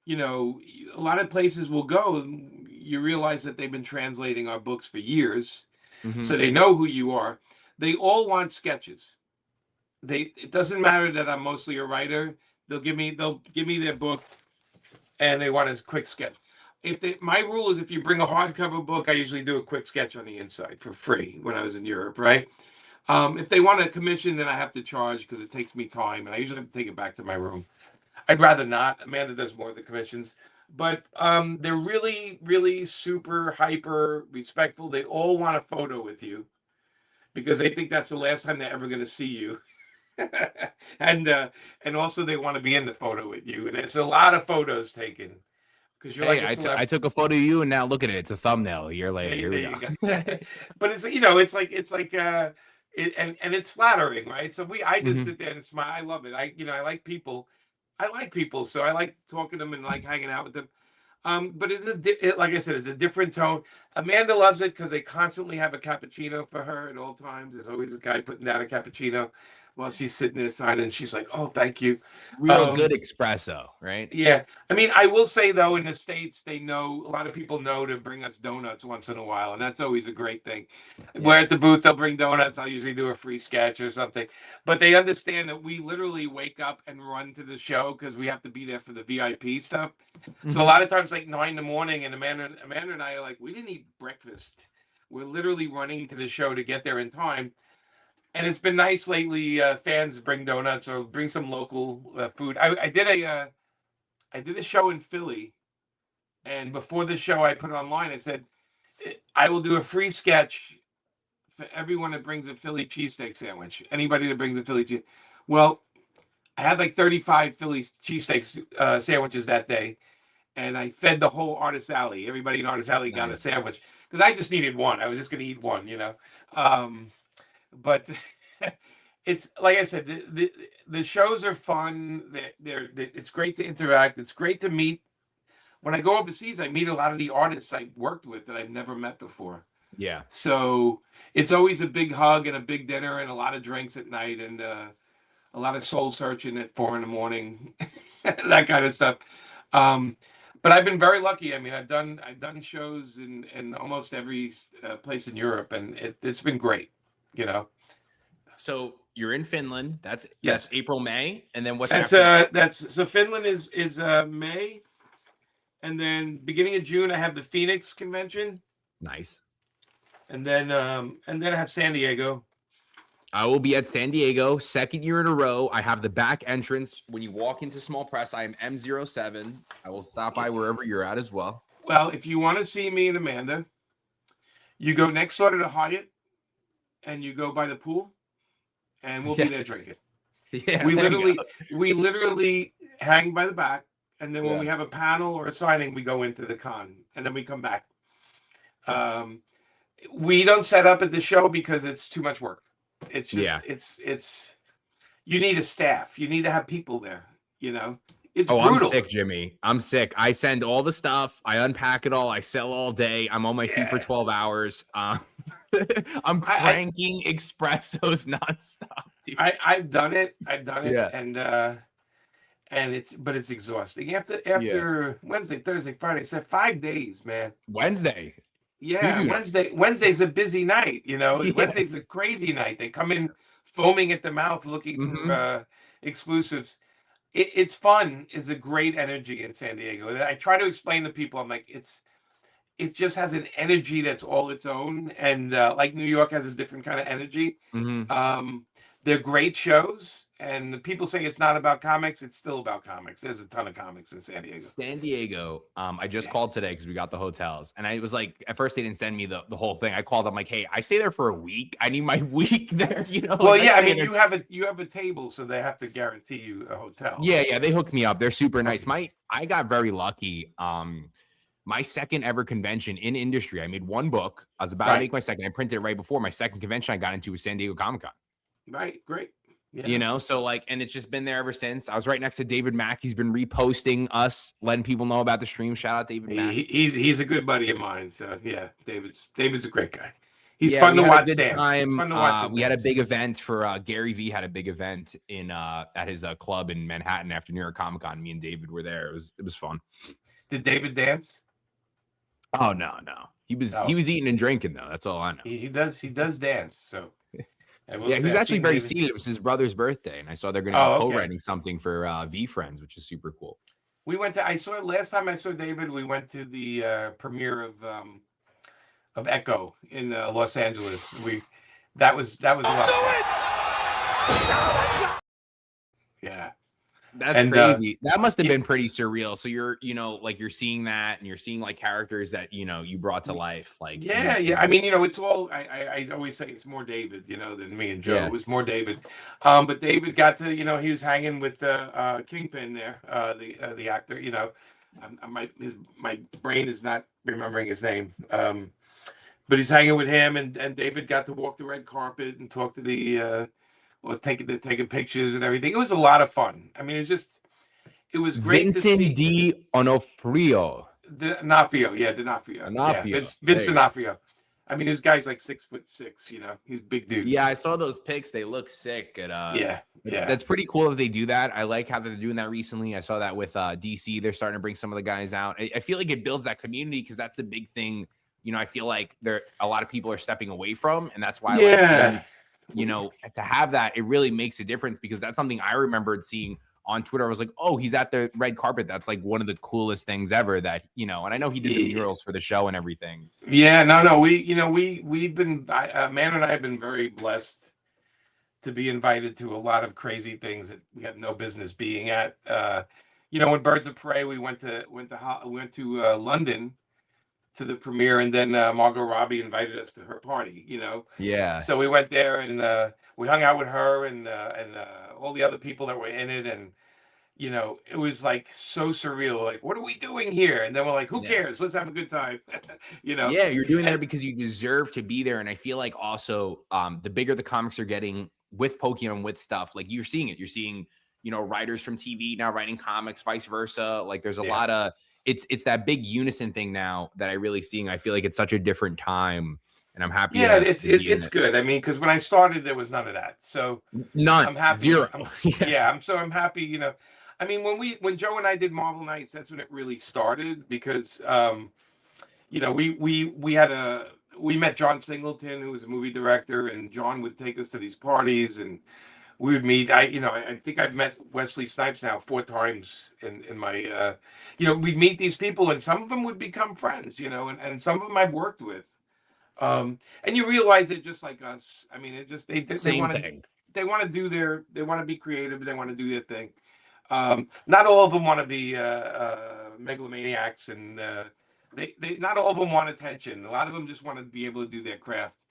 you know, a lot of places will go and you realize that they've been translating our books for years. Mm-hmm. So they know who you are. They all want sketches. It doesn't matter that I'm mostly a writer. They'll give me their book and they want a quick sketch. my rule is if you bring a hardcover book, I usually do a quick sketch on the inside for free when I was in Europe, right? If they want a commission, then I have to charge because it takes me time, and I usually have to take it back to my room. I'd rather not. Amanda does more of the commissions, but they're really, really super hyper respectful. They all want a photo with you because they think that's the last time they're ever going to see you. And also they want to be in the photo with you, and it's a lot of photos taken because you're Hey, like a I celebrity. took a photo of you, and now look at it. It's a thumbnail a year later. Here we There go. you go. But it's and it's flattering, right? So I just sit there and smile. I love it. I like people. So I like talking to them and like hanging out with them. But like I said, it's a different tone. Amanda loves it because they constantly have a cappuccino for her at all times. There's always a guy putting down a cappuccino while she's sitting inside, and she's like, "Oh, thank you." Real good espresso, right? Yeah. I mean, I will say though, in the States, they know, a lot of people know to bring us donuts once in a while, and that's always a great thing. We're at the booth, they'll bring donuts. I'll usually do a free sketch or something. But they understand that we literally wake up and run to the show because we have to be there for the VIP stuff. So a lot of times, like 9 in the morning, and Amanda and I are like, we didn't eat breakfast. We're literally running to the show to get there in time. And it's been nice lately. Fans bring donuts or bring some local food. I did a show in Philly, and before the show, I put it online. I said, I will do a free sketch for everyone that brings a Philly cheesesteak sandwich. Anybody that brings a Philly cheese. Well, I had like 35 Philly cheesesteak sandwiches that day, and I fed the whole Artist Alley. Everybody in Artist Alley got a sandwich because I just needed one. I was just going to eat one, But it's like I said, the shows are fun. It's great to interact. It's great to meet. When I go overseas, I meet a lot of the artists I worked with that I've never met before. Yeah. So it's always a big hug and a big dinner and a lot of drinks at night and a lot of soul searching at 4 a.m, that kind of stuff. But I've been very lucky. I mean, I've done shows in almost every place in Europe, and it's been great. So you're in Finland. That's Yes. April, May, and then what's so Finland is May, and then beginning of June I have the Phoenix convention, nice. and then I have San Diego. I will be at San Diego, second year in a row. I have the back entrance. When you walk into Small Press, I am M07. I will stop by wherever you're at as well. Well, if you want to see me and Amanda, you go next door to the Hyatt, and you go by the pool, and we'll be there drinking. Yeah, we literally hang by the back, and then when we have a panel or a signing, we go into the con, and then we come back. We don't set up at the show because it's too much work. It's just it's you need a staff. You need to have people there. It's brutal. I'm sick, Jimmy. I'm sick. I send all the stuff. I unpack it all. I sell all day. I'm on my feet for 12 hours. I'm cranking espressos nonstop, dude. I've done it. And it's exhausting. After Wednesday, Thursday, Friday, so 5 days, man. Wednesday. Yeah, Wednesday's a busy night, Wednesday's a crazy night. They come in foaming at the mouth looking for exclusives. It's fun. It's a great energy in San Diego. I try to explain to people, I'm like, it just has an energy that's all its own. And like New York has a different kind of energy. They're great shows. And the people say it's not about comics. It's still about comics. There's a ton of comics in San Diego. San Diego. I just called today because we got the hotels. And I was like, at first they didn't send me the whole thing. I called them like, hey, I stay there for a week. I need my week there. Well, yeah, I mean, you have a table, so they have to guarantee you a hotel. Yeah, they hooked me up. They're super nice. I got very lucky. My second ever convention in industry, I made one book. I was about to make my second. I printed it right before my second convention I got into was San Diego Comic-Con. Right, great. Yeah. So and it's just been there ever since. I was right next to David Mack. He's been reposting us, letting people know about the stream. Shout out David Mack. He's a good buddy of mine. So yeah, David's a great guy. He's fun to watch dance. We had a big event for Gary V had a big event in at his club in Manhattan after New York Comic Con. Me and David were there. It was fun. Did David dance? Oh no. He was eating and drinking though. That's all I know. He does dance. So yeah, he was actually very seated. It was his brother's birthday, and I saw they're going to be co-writing something for V Friends, which is super cool. We went to. I saw it last time I saw David. We went to the premiere of Echo in Los Angeles. That was a lot of fun. Yeah. That's crazy. That must have been pretty surreal. So you're, like you're seeing that and you're seeing like characters that, you brought to life. Like, yeah. I mean, it's all, I always say it's more David, than me and Joe. Yeah. It was more David. But David got to, he was hanging with Kingpin there, the actor, my brain is not remembering his name. But he's hanging with him, and David got to walk the red carpet and talk to the, taking pictures and everything. It was a lot of fun. I mean, it was great. Vincent to see. D'Onofrio. D'Onofrio. Yeah, Vince D'Onofrio. I mean, this guy's like 6'6". He's a big dude. Yeah, I saw those pics. They look sick. Yeah. That's pretty cool if they do that. I like how they're doing that recently. I saw that with DC. They're starting to bring some of the guys out. I feel like it builds that community because that's the big thing. I feel like a lot of people are stepping away from, and that's why, to have that, it really makes a difference because that's something I remembered seeing on Twitter. I was like, oh, he's at the red carpet. That's like one of the coolest things ever that, and I know he did the murals for the show and everything. Yeah, no, we've been, Man and I have been very blessed to be invited to a lot of crazy things that we had no business being at. When Birds of Prey, we went to London to the premiere, and then Margot Robbie invited us to her party, Yeah. So we went there and we hung out with her and all the other people that were in it, and it was like so surreal. Like, what are we doing here? And then we're like, who cares? Let's have a good time. Yeah, you're doing that because you deserve to be there. And I feel like also the bigger the comics are getting with Pokemon, with stuff, like you're seeing it. You're seeing, writers from TV now writing comics, vice versa. Like there's a lot of it's that big unison thing now that I really seeing. I feel like it's such a different time, and I'm happy. Yeah, it's good. I mean, because when I started, there was none of that. So none. I'm happy. Zero. I'm happy. I mean, when Joe and I did Marvel Nights, that's when it really started because we met John Singleton, who was a movie director, and John would take us to these parties and we would meet. I think I've met Wesley Snipes now 4 times in my, we'd meet these people and some of them would become friends, and some of them I've worked with. And you realize they're just like us. I mean, they want to be creative. They want to do their thing. Not all of them want to be megalomaniacs, and they not all of them want attention. A lot of them just want to be able to do their craft.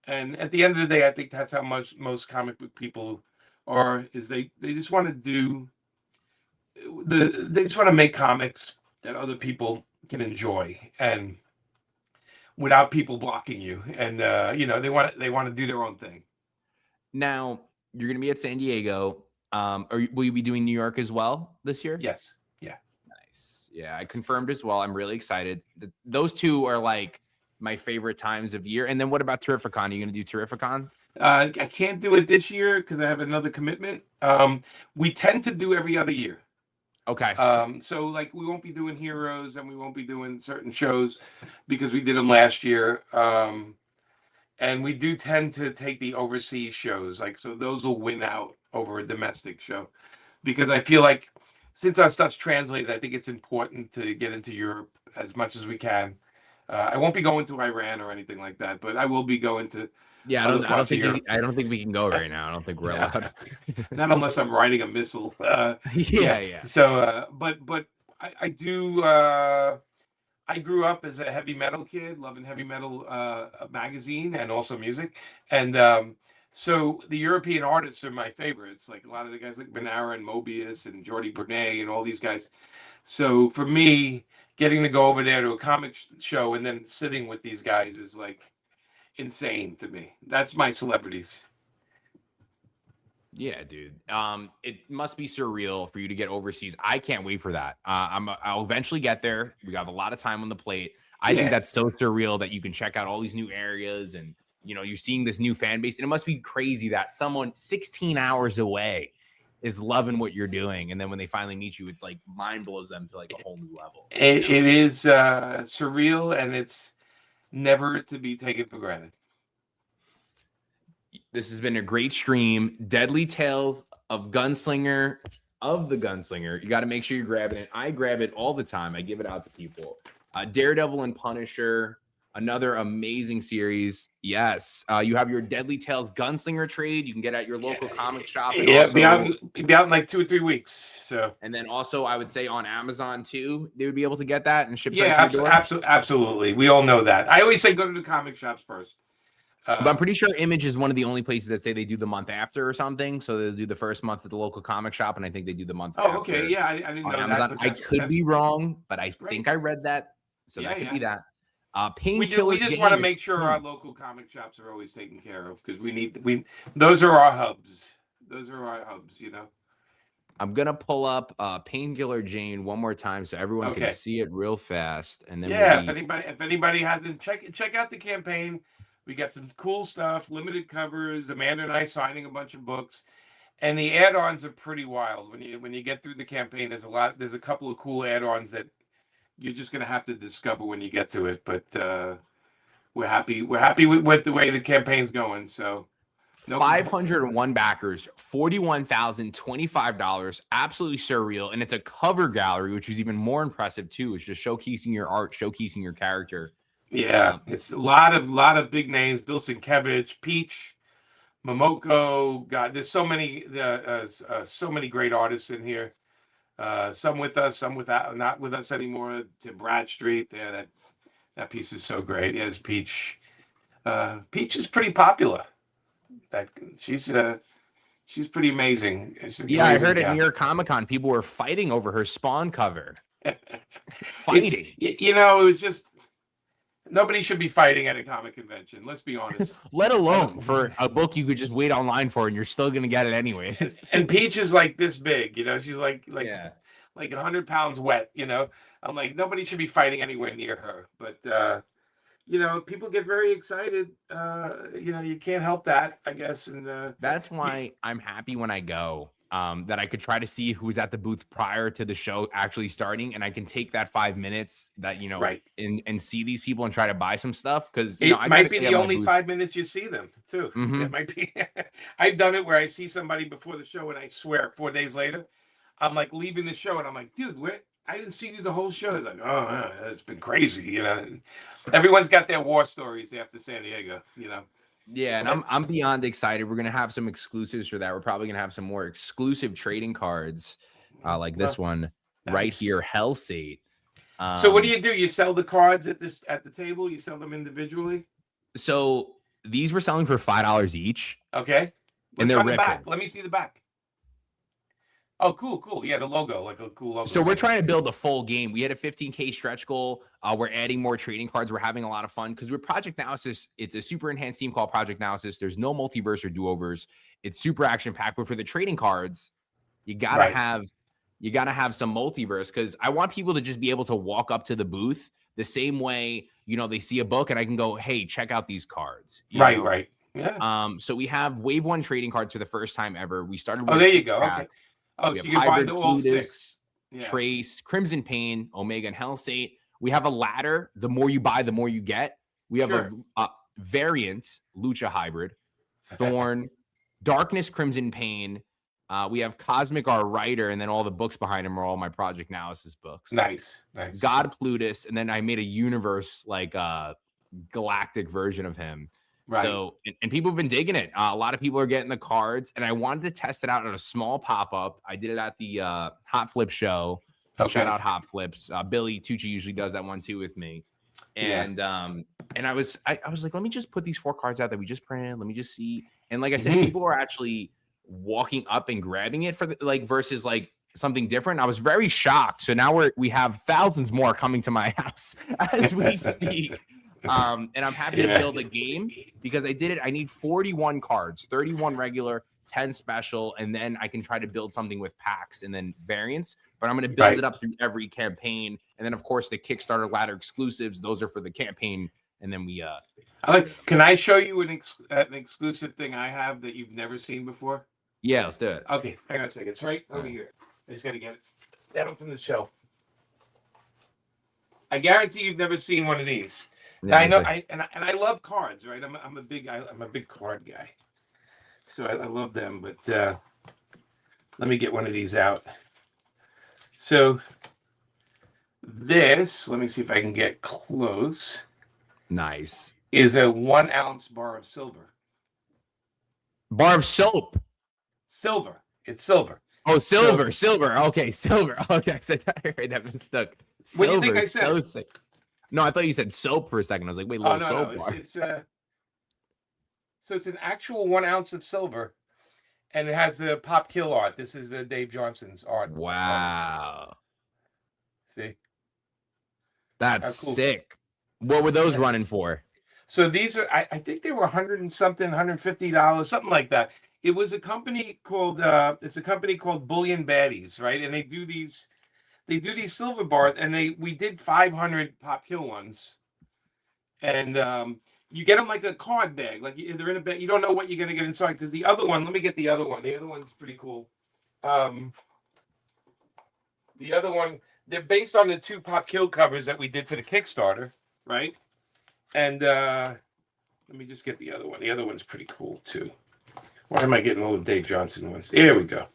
And at the end of the day, I think that's how most comic book people are. Is they just want to do they just want to make comics that other people can enjoy, and without people blocking you. And they want to do their own thing. Now you're going to be at San Diego. Will you be doing New York as well this year? Yes. Yeah. Nice. Yeah, I confirmed as well. I'm really excited. Those two are like my favorite times of year. And then what about Terrificon? Are you going to do Terrificon? I can't do it this year because I have another commitment. We tend to do every other year. Okay. So like we won't be doing Heroes and we won't be doing certain shows because we did them last year. And we do tend to take the overseas shows, so those will win out over a domestic show, because I feel like since our stuff's translated, I think it's important to get into Europe as much as we can. I won't be going to Iran or anything like that, but I will be going to. Yeah, I don't think we can go right now. I don't think we're allowed. Not unless I'm riding a missile. Yeah. So, but I do. I grew up as a heavy metal kid, loving heavy metal magazine and also music. And so the European artists are my favorites, like a lot of the guys like Benara and Mobius and Jordi Brunet and all these guys. So for me, getting to go over there to a comic show and then sitting with these guys is like insane to me. That's my celebrities. Yeah, dude. It must be surreal for you to get overseas. I can't wait for that. I'll eventually get there. We have a lot of time on the plate. I think that's so surreal that you can check out all these new areas and, you're seeing this new fan base. And it must be crazy that someone 16 hours away is loving what you're doing. And then when they finally meet you, it's like mind blows them to like a whole new level. It is surreal, and it's never to be taken for granted. This has been a great stream. Deadly Tales of Gunslinger of the Gunslinger. You got to make sure you're grabbing it. I grab it all the time. I give it out to people. Daredevil and Punisher, another amazing series. Yes. You have your Deadly Tales Gunslinger trade. You can get at your local comic shop. And Yeah, also, be out in like 2 or 3 weeks. So, and then also I would say on Amazon too, they would be able to get that and ship yeah, right to your door. absolutely. We all know that. I always say go to the comic shops first. But I'm pretty sure Image is one of the only places that say they do the month after or something. So they'll do the first month at the local comic shop, and I think they do the month after. Oh, okay. Yeah, I didn't know Amazon. that. I could be wrong, but I think I read that. So that could be that. Painkiller We just Jane, want to make sure our local comic shops are always taken care of because those are our hubs. Those are our hubs, you know. I'm gonna pull up Painkiller Jane one more time so everyone can see it real fast. And then if anybody hasn't check out the campaign. We got some cool stuff, limited covers. Amanda and I signing a bunch of books, and the add-ons are pretty wild. When you get through the campaign, there's a couple of cool add-ons that you're just gonna have to discover when you get to it. But we're happy with the way the campaign's going. So 501 backers, $41,025, absolutely surreal, and it's a cover gallery, which is even more impressive too. It's just showcasing your art, showcasing your character. Yeah, it's a lot of big names: Bill Sienkiewicz, Peach, Momoko. God, there's so many great artists in here. Some with us, some without, not with us anymore. Tim Bradstreet, yeah, that piece is so great. Yes, Peach. Peach is pretty popular. She's pretty amazing. I heard at New York Comic Con, people were fighting over her Spawn cover. Fighting. It was just. Nobody should be fighting at a comic convention. Let's be honest. Let alone for a book you could just wait online for, and you're still gonna get it anyways. And Peach is like this big, you know. She's like 100 pounds wet, you know. I'm like, nobody should be fighting anywhere near her. But people get very excited. You can't help that, I guess. And that's why I'm happy when I go. That I could try to see who's at the booth prior to the show actually starting, and I can take that 5 minutes that and see these people and try to buy some stuff because it might be the only 5 minutes you see them too. Mm-hmm. It might be. I've done it where I see somebody before the show, and I swear 4 days later, I'm like leaving the show, and I'm like, dude, I didn't see you the whole show. It's like, oh, it's been crazy, you know. Everyone's got their war stories after San Diego, you know. Yeah, and I'm beyond excited. We're gonna have some exclusives for that. We're probably gonna have some more exclusive trading cards, like this one right here, Hellsate. So what do? You sell the cards at the table? You sell them individually? So these were selling for $5 each. Okay, and they're ripping. Back. Let me see the back. Oh, cool. Yeah, the logo, like a cool logo. So we're trying to build a full game. We had a 15K stretch goal. We're adding more trading cards. We're having a lot of fun because with Project Naosis, it's a super enhanced team called Project Naosis. There's no multiverse or do-overs. It's super action-packed. But for the trading cards, you gotta have some multiverse because I want people to just be able to walk up to the booth the same way, they see a book and I can go, hey, check out these cards. Right. Yeah. So we have Wave 1 trading cards for the first time ever. We started with there you go. Okay. Oh, we so you can buy the all 6. Trace, Crimson Payne, Omega, and Hellsate. We have a ladder. The more you buy, the more you get. We have a variant, Lucha Hybrid, Thorn, Darkness, Crimson Payne. We have Cosmic, our writer, and then all the books behind him are all my Project Naosis books. Nice. God Plutus, and then I made a universe, like galactic version of him. Right. So, and people have been digging it. A lot of people are getting the cards, and I wanted to test it out at a small pop-up. I did it at the Hot Flip show. Okay. Shout out Hot Flips. Billy Tucci usually does that one too with me. And and I was like, let me just put these 4 cards out that we just printed. Let me just see. And like I said, people are actually walking up and grabbing it for versus like something different. I was very shocked. So now we have thousands more coming to my house as we speak. And I'm happy to build a game because I did it. I need 41 cards, 31 regular, 10 special, and then I can try to build something with packs and then variants. But I'm going to build it up through every campaign. And then, of course, the Kickstarter ladder exclusives. Those are for the campaign. And then we Can I show you an exclusive thing I have that you've never seen before? Yeah, let's do it. Okay, hang on a second. It's right over here. I just got to get it down from the shelf. I guarantee you've never seen one of these. Yeah, I know, I love cards, right? I'm a big card guy, so I love them. But Let me get one of these out. So this, let me see if I can get close. Nice. Is a 1 ounce bar of silver. Bar of soap. Silver. It's silver. Oh, silver. Okay, silver. Okay, I said that right. That mistook. What do you think I Silver, said? so sick. No, I thought you said soap for a second. I was like, wait, little soap bar. So it's an actual 1 ounce of silver, and it has the Pop Kill art. This is Dave Johnson's art. Wow. See? That's cool. sick. What were those running for? So these are, I think they were $100 and something, $150, something like that. It was a company called, it's a company called Bullion Baddies, right? And they do these silver bars, and we did 500 Pop Kill ones. And you get them like a card bag, like they're in a bag. You don't know what you're going to get inside, because the other one, let me get the other one. The other one's pretty cool. The other one, they're based on the 2 Pop Kill covers that we did for the Kickstarter, right? And let me just get the other one. The other one's pretty cool too. Why am I getting all the Dave Johnson ones? Here we go.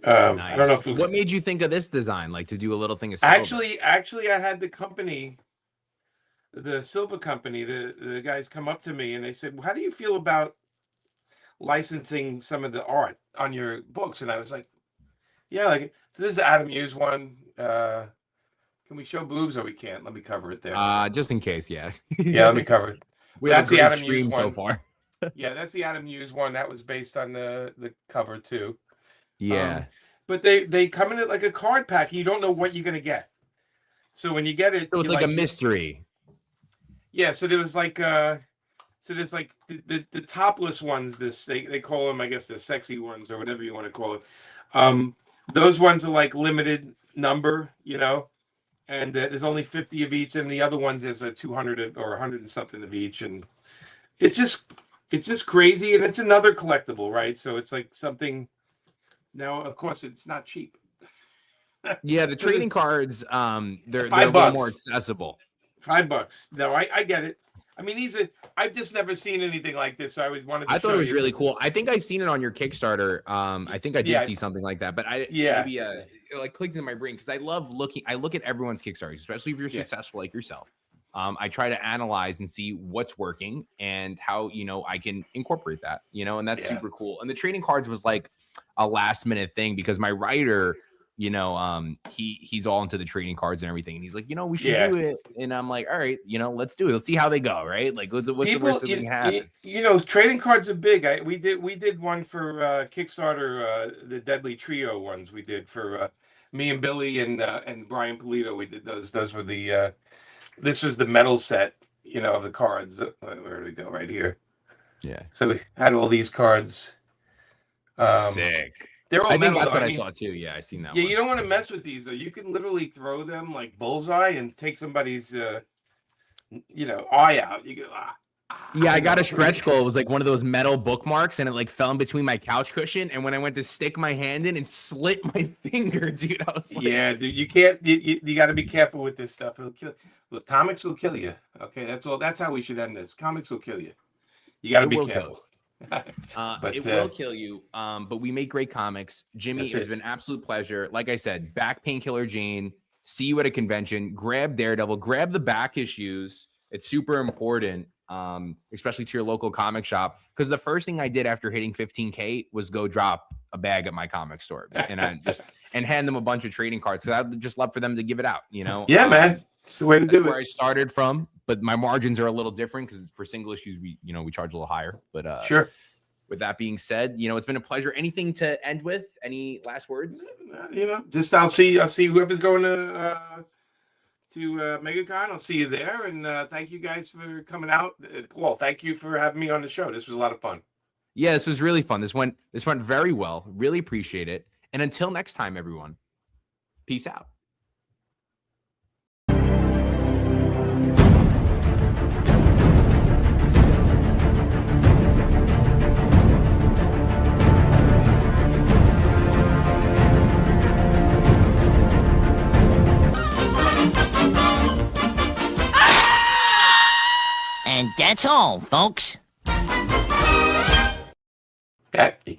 Nice. I don't know if what made you think of this design, like to do a little thing of silver? Actually, I had the company, the silver company, the guys come up to me and they said, well, how do you feel about licensing some of the art on your books? And I was like, yeah, like, so this is the Adam Hughes one. Can we show boobs or we can't? Let me cover it there. Just in case, yeah. Yeah, let me cover it. That's the Adam Hughes one so far. Yeah, that's the Adam Hughes one. That was based on the cover too. Yeah. But they come in it like a card pack. You don't know what you're gonna get. So when you get it, so it's like a mystery. Yeah. So there was like there's like the topless ones. They call them, I guess, the sexy ones or whatever you want to call it. Those ones are like limited number, you know. And there's only 50 of each, and the other ones is a 200 or 100 and something of each, and it's just crazy, and it's another collectible, right? So it's like something. Now, of course, it's not cheap. Yeah, the trading cards, they're a $5 little more accessible. $5. No, I get it. I mean, I've just never seen anything like this. So I always wanted to I thought show it was you. really cool. I think I seen it on your Kickstarter. I think I did see something like that, but maybe like clicked in my brain because I look at everyone's Kickstarters, especially if you're successful like yourself. I try to analyze and see what's working and how, I can incorporate that, and that's super cool. And the trading cards was like a last minute thing because my writer, he's all into the trading cards and everything. And he's like, we should do it. And I'm like, all right, let's do it. Let's see how they go. Right. Like, what's the worst thing that can happen? Trading cards are big. We did one for Kickstarter, the Deadly Trio ones we did for me and Billy and Brian Polito. We did those. Those were this was the metal set, of the cards. Where do we go? Right here. Yeah. So we had all these cards. Sick. They're all I think metal, that's what I saw too. Yeah, I seen that. Yeah, one. You don't want to mess with these though. You can literally throw them like bullseye and take somebody's, eye out. You go. Yeah, I got a stretch goal. It was like one of those metal bookmarks, and it like fell in between my couch cushion. And when I went to stick my hand in, and slit my finger, dude. I was like, yeah, dude, you can't. You got to be careful with this stuff. It'll kill. Look, comics will kill you. Okay, that's all. That's how we should end this. Comics will kill you. You got to be careful. But it will kill you. But we make great comics. Jimmy, it's been an absolute pleasure. Like I said, back Painkiller Jane. See you at a convention. Grab Daredevil. Grab the back issues. It's super important, especially to your local comic shop. Because the first thing I did after hitting 15K was go drop a bag at my comic store, and I just hand them a bunch of trading cards because I'd just love for them to give it out. Yeah, man. It's the way to do it. Where I started from, but my margins are a little different because for single issues we charge a little higher. But sure. With that being said, it's been a pleasure. Anything to end with? Any last words? Just I'll see whoever's going to MegaCon. I'll see you there, and thank you guys for coming out. Paul, thank you for having me on the show. This was a lot of fun. Yeah, this was really fun. This went very well. Really appreciate it. And until next time, everyone, peace out. And that's all, folks. Okay.